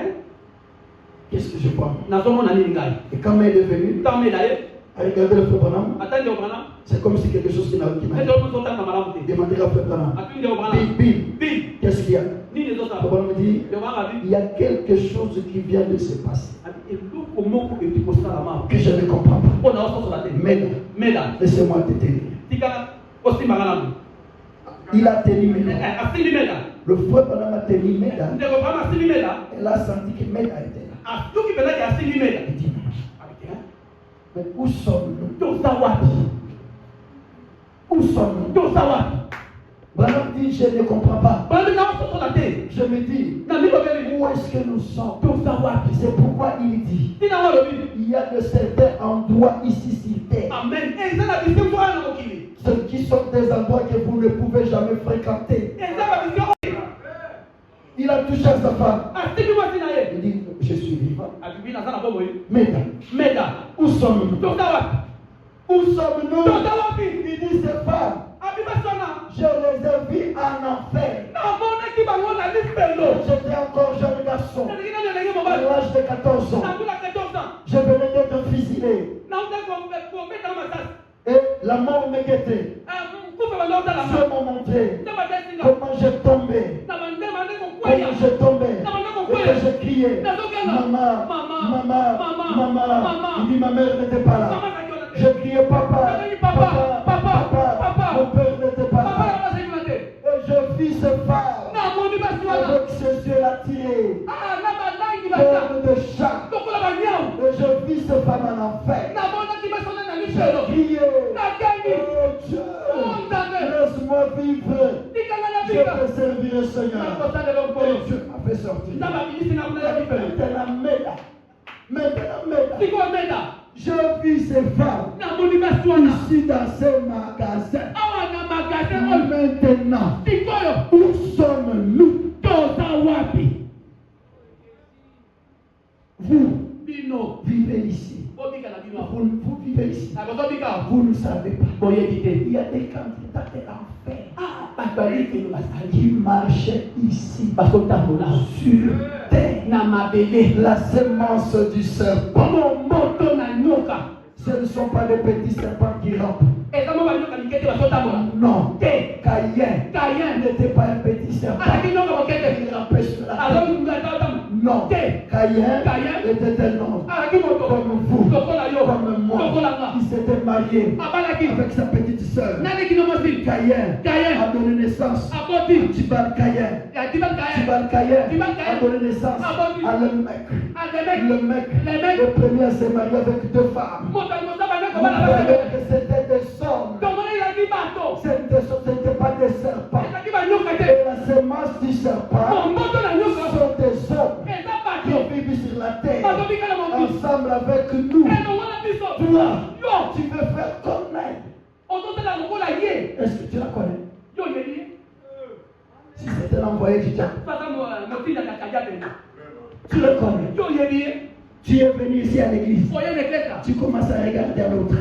qu'est-ce que je vois? nazomona nini ngai Et quand elle est venue, ntango mela ye a regardé le frère Branham, atali ndeko Branham c'est comme si quelque chose qui m'a ete dit. ozotanga malamu te Demandez au frère Branham. atuli ndeko Branham Bill, bi qu'est-ce qu'il y a? nini Le frère ezosalama Branham dit, ndeko Branham abi il y a quelque chose qui vient de se passer abi eloko moko eti kosalama que je ne comprends pas. mpo na ososola te mela Laissez-moi te tenir. tika osimbanga nanu Il a tenu Meda. asimbi mela Le frère Branham a tenu Meda. ndeko Branham asimbi mela Elle a senti que Meda était là. asuki mpenaki asimbi mela Il dit, abi te mais où sommes-nous? toza wapi Où sommes-nous? toza wapi Branham dit, je ne comprends pas. bandi na ososola te Je me dis, na milobeli où est-ce que nous sommes? toza wapi C'est pourquoi il dit, tina ngo alobi il y a de certains endroits ici sur terre. amen eza na bisimbo wana na mokili Ceux qui sont des endroits que vous ne pouvez jamais fréquenter. eza babisio Il a touché à sa femme. asimbi mwasi na ye Il dit, je suis vivant. abibi naza na bomoi Meda, meda où sommes-nous? toza wapi Où Où sommes-nous? Toza wapi? Il dit ces femmes, Abibasana. je les ai vues en enfer. Namonaki bango na lipelo. J'étais encore jeune garçon, Nalingi na ndenge à mobali. l'âge de 14 ans. Nakula 14 ans. Je venais d'être fusillé. Nauta kombeta masasi. Et la mort me guettait. Kufa banauta la Dieu m'a montré Na batesinga. comment je tombais. Na bandema ndeko kwaya. Comment je tombais. Et que je criais. Maman, maman, maman. Il dit ma mère n'était pas là. Je criais papa, papa, papa. Mon père n'était pas là. Et je vis ce phare avec ses yeux attirés. Cœur de chat. Et je vis ce femme en enfer. Je criais. Oh Dieu, laisse-moi vivre. Je peux servir le Seigneur. Et Dieu m'a fait sortir. Maintenant, je vis ces femmes ici dans ces magasins. Maintenant, où sommes-nous? Vous vivez ici. Vous vivez ici. Vous ne savez pas. Il y a des candidats de l'enfer qui marchaient ici sur terre. La semence du serpent. Ce ne sont pas des petits serpents qui rampent. Non. Caïn n'était pas un petit serpent. Il rampait sur la terre. Non. Caïn était un homme comme vous, comme moi. Il s'était marié avec sa petite sœur. Caïn a donné naissance à Tibal Caïn. Tibal Caïn a donné naissance à Lamech. Le mec, le premier s'est marié avec deux femmes. Vous voyez que c'était des hommes. Ce n'était pas des serpents. Et la semence du serpent sont des hommes qui vivent sur la terre ensemble avec nous. Toi, tu veux faire connaître. Est-ce que tu la connais? Si c'était l'envoyé du diable, tu le connais. Tu es venu ici à l'église. Tu commences à regarder à l'autre.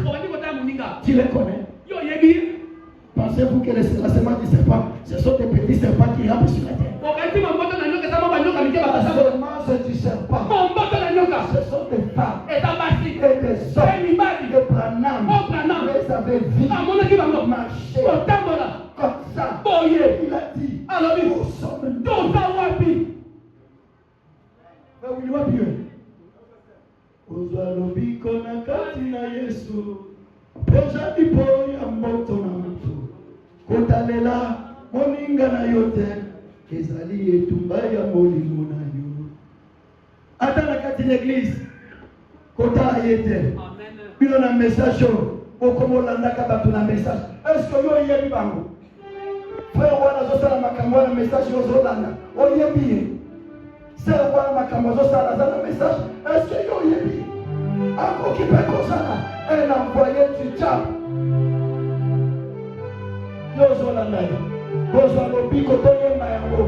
Tu le connais. Pensez-vous que la semence du serpent, ce sont des petits serpents qui rampent sur la terre? La semence du serpent, ce sont des femmes et des hommes de Branham. Les avaient vus marcher comme ça. Il a dit, où sommes-nous? Uzalobiko na kati na Yesu Peja ipo ya moto na mtu Kotalela moninga na yote Ezali etumba ya molimo na yo Ata na kati l'église Kota yete Bilo na message Okomo landaka batu na message Est-ce que yo yebi bango Frère wana zosala makambo na message yo zolanda Oyebi C'est quoi ma camozo ça dans le message? Est-ce que yo yebi? Ako qui peut comme ça un envoyé du diable. Yo zolanda. Bozo lobi koto yema yango.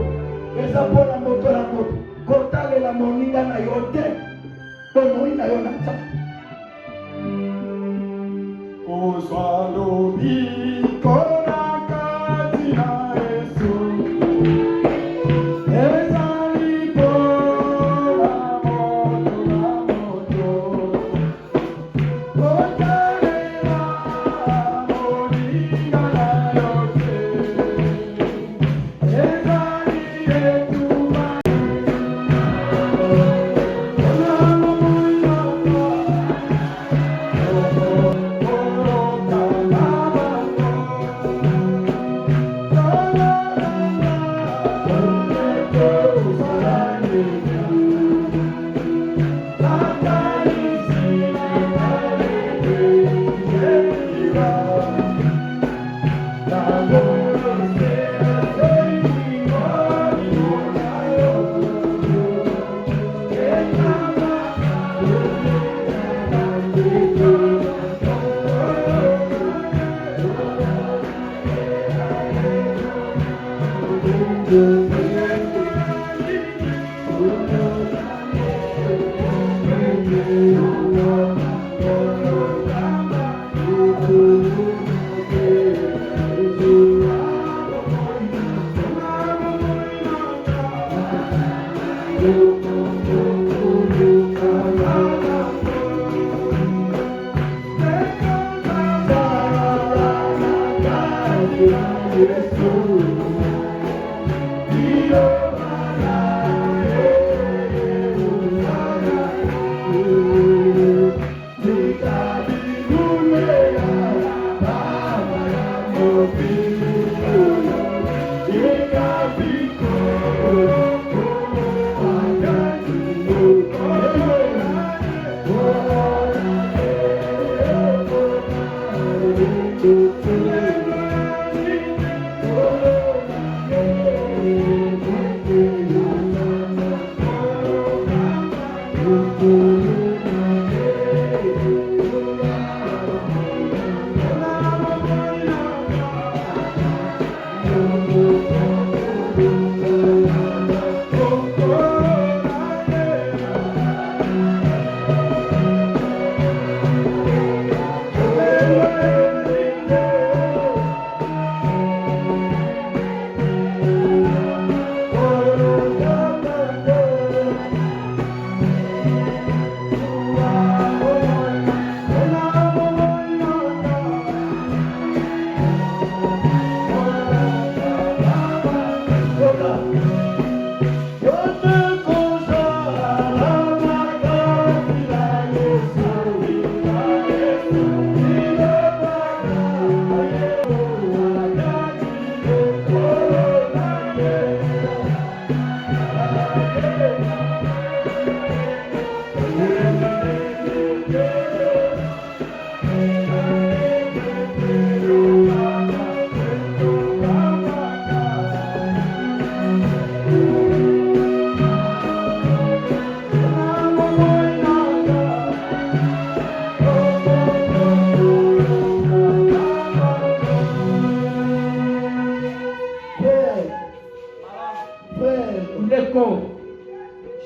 Eza pona moto na moto. Kotale la moninga na yote. Bono ina yo na ta. Bozo lobi kona katina Yesu.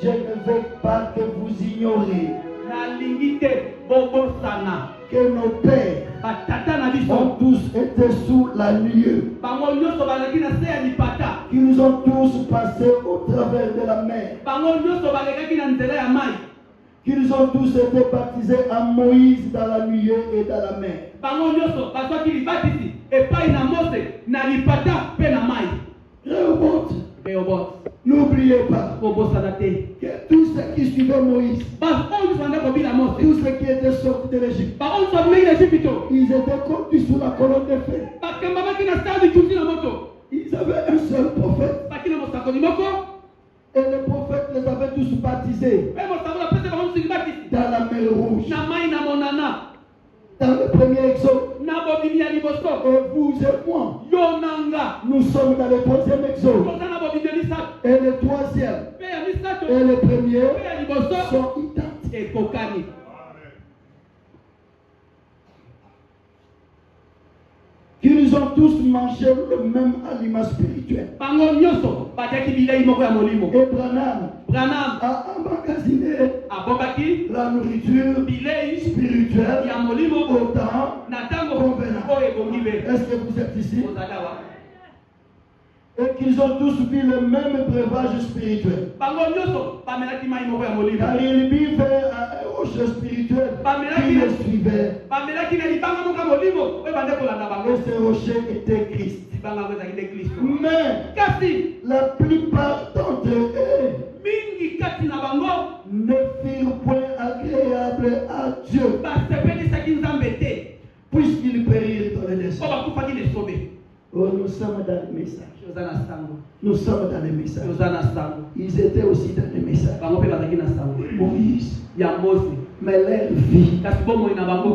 Je ne veux pas que vous ignorez que nos pères ont tous été sous la nuée, qu'ils ont tous passé au travers de la mer, qu'ils ont tous été baptisés à Moïse dans la nuée et dans la mer. N'oubliez pas que tous ceux qui suivaient Moïse, tous ceux qui étaient sortis de l'Égypte, ils étaient conduits sous la colonne de feu. Ils avaient un seul prophète. Et le prophète les avait tous baptisés dans la mer Rouge. Dans le premier exode. Et vous et moi, nous sommes dans le troisième exode. Et le troisième et le premier sont identiques. Qu'ils ont tous mangé le même aliment spirituel. Et Branham a emmagasiné la nourriture spirituelle au temps convenant. Est-ce que vous êtes ici? Et qu'ils ont tous vu le même breuvage spirituel. Car ils vivaient à un rocher spirituel qui les suivait. Et ce rocher était Christ. Mais la plupart d'entre eux ne firent point agréable à Dieu, puisqu'ils périrent dans le désert. Oh, nous sommes dans le message. Nous sommes dans le message. Ils étaient aussi dans le message. Moïse. Mais leur vie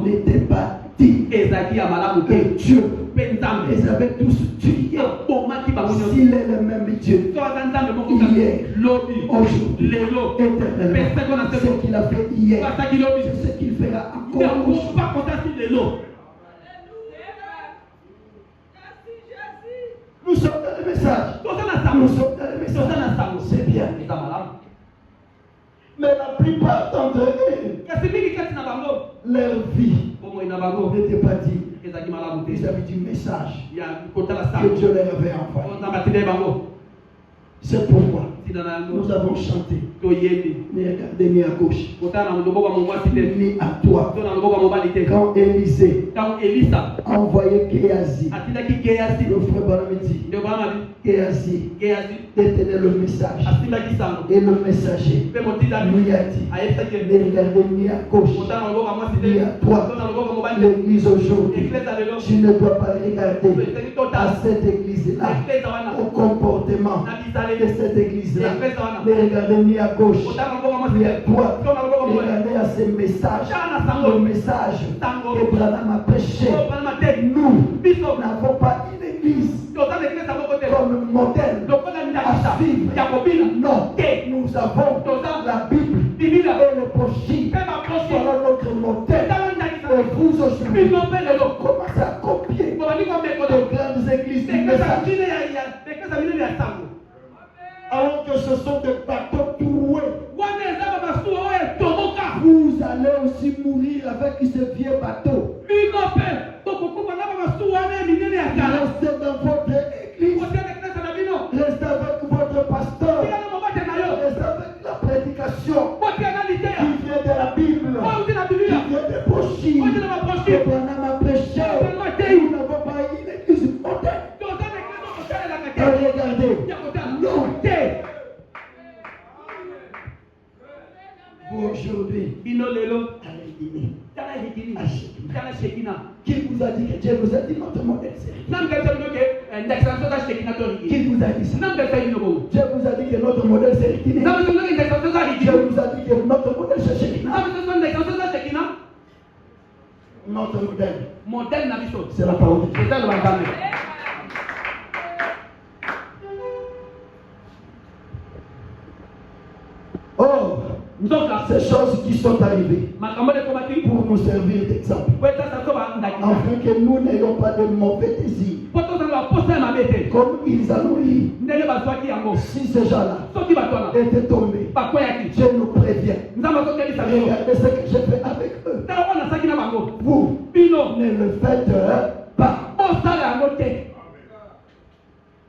n'était pas digne. Et Dieu les avait tous tués. S'il est le même Dieu, hier, aujourd'hui, éternellement, ce qu'il a fait hier, c'est ce qu'il fera encore aujourd'hui. Nous sommes dans le message. Nous sommes dans le message. C'est bien. Mais la plupart d'entre eux, leur vie n'était pas digne vis-à-vis du message que Dieu leur avait envoyé. C'est pourquoi Nous avons chanté. toyebi Mais regardez, ni à gauche, kotala na loboko ya mobwasi te ni à toi. to na loboko ya mobali te Quand Élisée ntango elisa a envoyé Géasi, atindaki Géasi le frère Barnabé dit, nde bana bi Géasi Géasi détenait le message. asimbaki sango Et le messager mpe motindami lui a dit, ayebisaki mais regardez, ni à gauche, kotala na loboko ya mwasi te ni à toi. to na loboko ya mobali te L'église aujourd'hui, eklesa lelo tu ne dois pas regarder esengeli à totala cette église-là, eklesa wana au comportement na de bizaleli cette église-là. eklesa wana Mais regardez ni à gauche, kotala na loboko ya mwasi ni te à droite. to na loboko ya mobali Regardez à ces messages, tala na sango le message sango que Branham a prêché. o palama te Nous biso n'avons pas une église toza na eklesa moko te comme modèle lokola à ndakisa suivre. ya kobina Non, te nous avons la Bible biblia et le prochain. mpe baproche Voilà notre modèle. tala ndakisa Et vous aujourd'hui, bino mpe lelo commencez à copier bobandi komekolo les grandes églises du eklesa message. minene eklesa minene ya sango Alors que ce sont des bateaux troués. wana eza babasuwa oyo etomoka Vous allez aussi mourir avec ce vieux bateau. bino mpe tokokufa na babasuwa wana ya minene ya kala Restez dans votre église. kotela eklesa na bino Restez avec votre pasteur. tika na mobate na yo Restez avec la prédication botia na liteya qui vient de la Bible, oyo uti na qui biblia vient des prochains. oyo na baproche Que Branham a prêché. Nous n'avons pas une église modèle. toza na eklesa kosalelaka te Et regardez, ya kotala non. te Vous aujourd'hui, bino lelo allez dîner. tala hikini À Shekina. tala shekina Qui vous a dit que Dieu vous a dit notre modèle c'est namkelisa bino ke ndakisa za shekina to hikini Qui vous a dit ça? namkelisa bino bo Dieu vous a dit que notre modèle c'est Shekina. namkelisa bino ke ndakisa za Dieu hikini vous a dit que notre modèle c'est Shekina. namkelisa bino ndakisa za shekina Notre modèle, modèle na biso c'est la parole de Dieu. eza lo banzambe Or, nzoka ces choses qui sont arrivées makambo ekomaki pour nous servir d'exemple, po etasa so bandakisa afin que nous n'ayons pas de mauvais désirs, po tozala baposa ya mabe te comme ils en ont eu. ndenge bazwaki yango Si ces gens-là soki bato wana étaient tombés, bakweyaki je nous préviens. nzambe azotelisa bino Regardez ce que j'ai fait avec eux. tala wana asaki na bango Vous bino ne le faites pas. osala yango te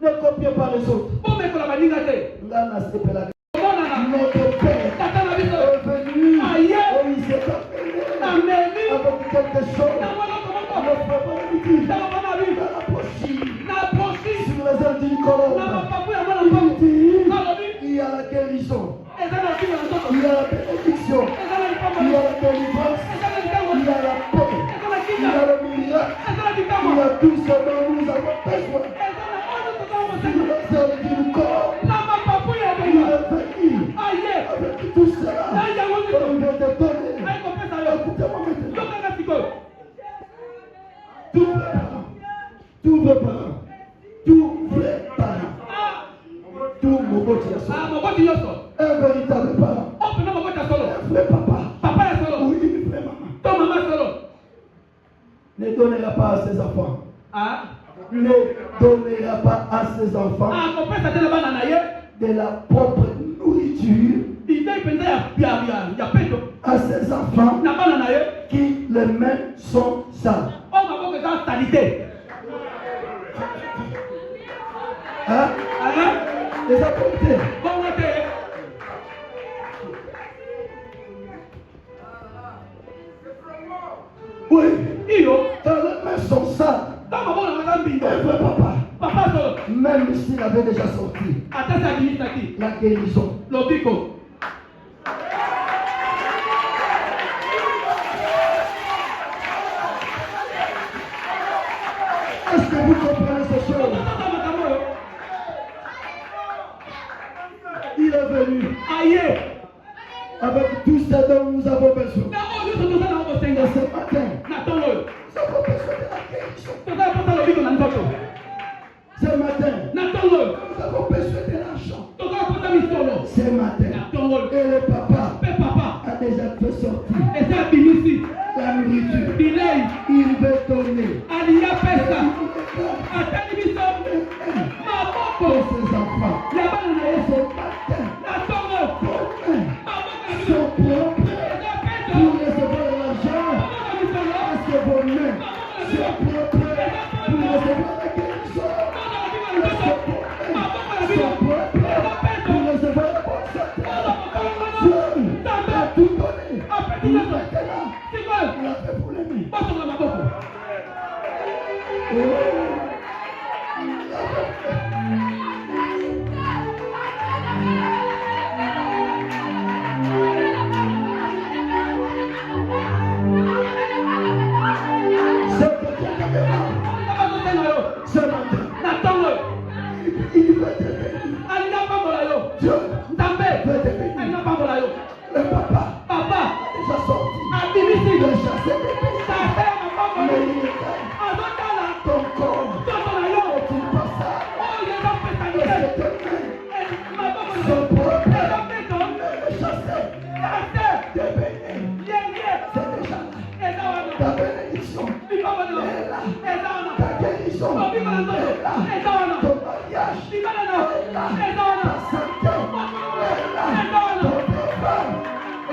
Ne copiez pas les autres. bomekola baninga te Ngana sepela. omonana Notre Père tata na biso est venu. aye Oh, il s'est appelé amemi avec quelque chose. na moloko moko Notre Papa nous dit tala bana bi dans la pochette, na prochi sur les ailes d'une na colombe. mapapu ya mwana Il mbangu dit alobi il y a la guérison, eza na kino na nzoto il y a la bénédiction, eza na il y lipamboli a la délivrance, eza na likambo il y a la paix, eza na il y kinga a le miracle, eza na il likambo y a tout ce dont nous avons besoin. eza na oyo tozala Sur moseko les ailes d'une colombe, na mapapu ya il benga est venu aye avec tout cela. na yango Et nyonso il va te donner. ayekopesa yo Écoutez-moi maintenant. yokanga sikoyo Tous vos parents, tous vos parents, tous vrais parents, tout Moboti ya solo, moboti nyonso un véritable parent, opena moboti ya solo un vrai papa papa ya solo ou une vraie maman to mama solo ne donnera pas à ses enfants, ne donnera pas à ses enfants akopesa te na bana na ye de la propre nourriture idei mpenza ya peto à ses enfants na bana na ye qui les mains sont sales. oyo maboko eza sali te Hein? Les autorités. bongo te Oui, iyo quand les mains sont sales, to maboko na eza mbindo un vrai papa, papa solo même s'il avait déjà sorti ata se abimisaki la guérison, lobiko est-ce que vous comprenez ces choses? tozata makambo oyo Il est venu aye avec tout ce dont nous avons besoin. na oyo nyonso toza na Et kosenga ce matin, na ntongo oyo nous avons besoin de la guérison. tozala posa lobiko na nzoto Ce matin, na ntongo oyo nous avons besoin de l'argent. tozala posa misolo Ce matin, na ntongo oyo et le papa mpe papa a déjà fait sortir eza abimisi la nourriture. bilei Il veut donner aliya pesa à atali biso maboko ses enfants. ya bana na ye Ce matin, na ntongo demain, maboko ya biso sont propres eza peto pour recevoir l'argent. maboko ya misolo Est-ce que vos mains sont propres pour recevoir la guérison? maboko ya Est-ce nzoto que vos mains maboko ya sont biso propres eza peto pour recevoir Il veut te bénir. alina pambola yo Dieu nzambe veut te bénir. alina pambola yo Le papa papa a déjà sorti. abimisi Il a chassé des péchés. tata ya mapambola Mais il est azotala ton corps. toto na yo Est-il passable? oyo ezopesa Et ye tes mains maboko sont propres. ezopeso Le chasser tate des bénis. yenge C'est déjà là. eza wana Ta bénédiction bipambola est là. eza wana Ta guérison obimala est nzoto là. eza wana Ton mariage bimala no est là. eza wana Ta santé est là. eza wana Ton travail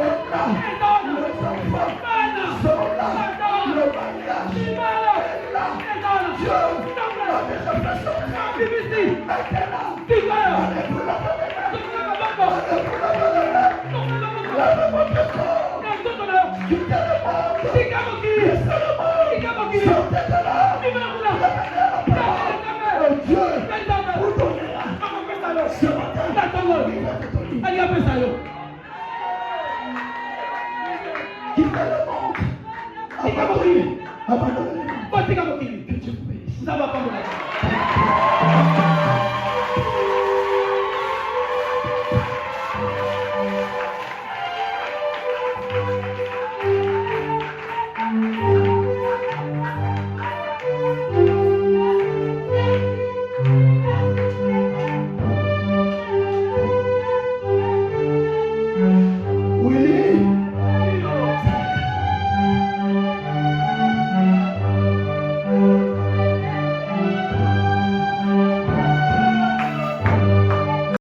est là. eza wana Les enfants bana sont là. eza wana Le mariage bimala est là. eza wana Dieu a déjà fait sortir. abimisi Maintenant, kikayo allez pour la bonne. tokuna maboko Allez pour la bonne. tokuna maboko Lavez votre corps. na nzoto na yo Quittez le monde. tika mokili Laissez le monde. tika mokili Sortez de là. bimala kuna Revenez à la parole. Oh Dieu, nzambe vous donnera akopesa yo ce matin. na ntongo Il va te donner. aliyapesa yo Quittez le monde. tika mokili Abandonnez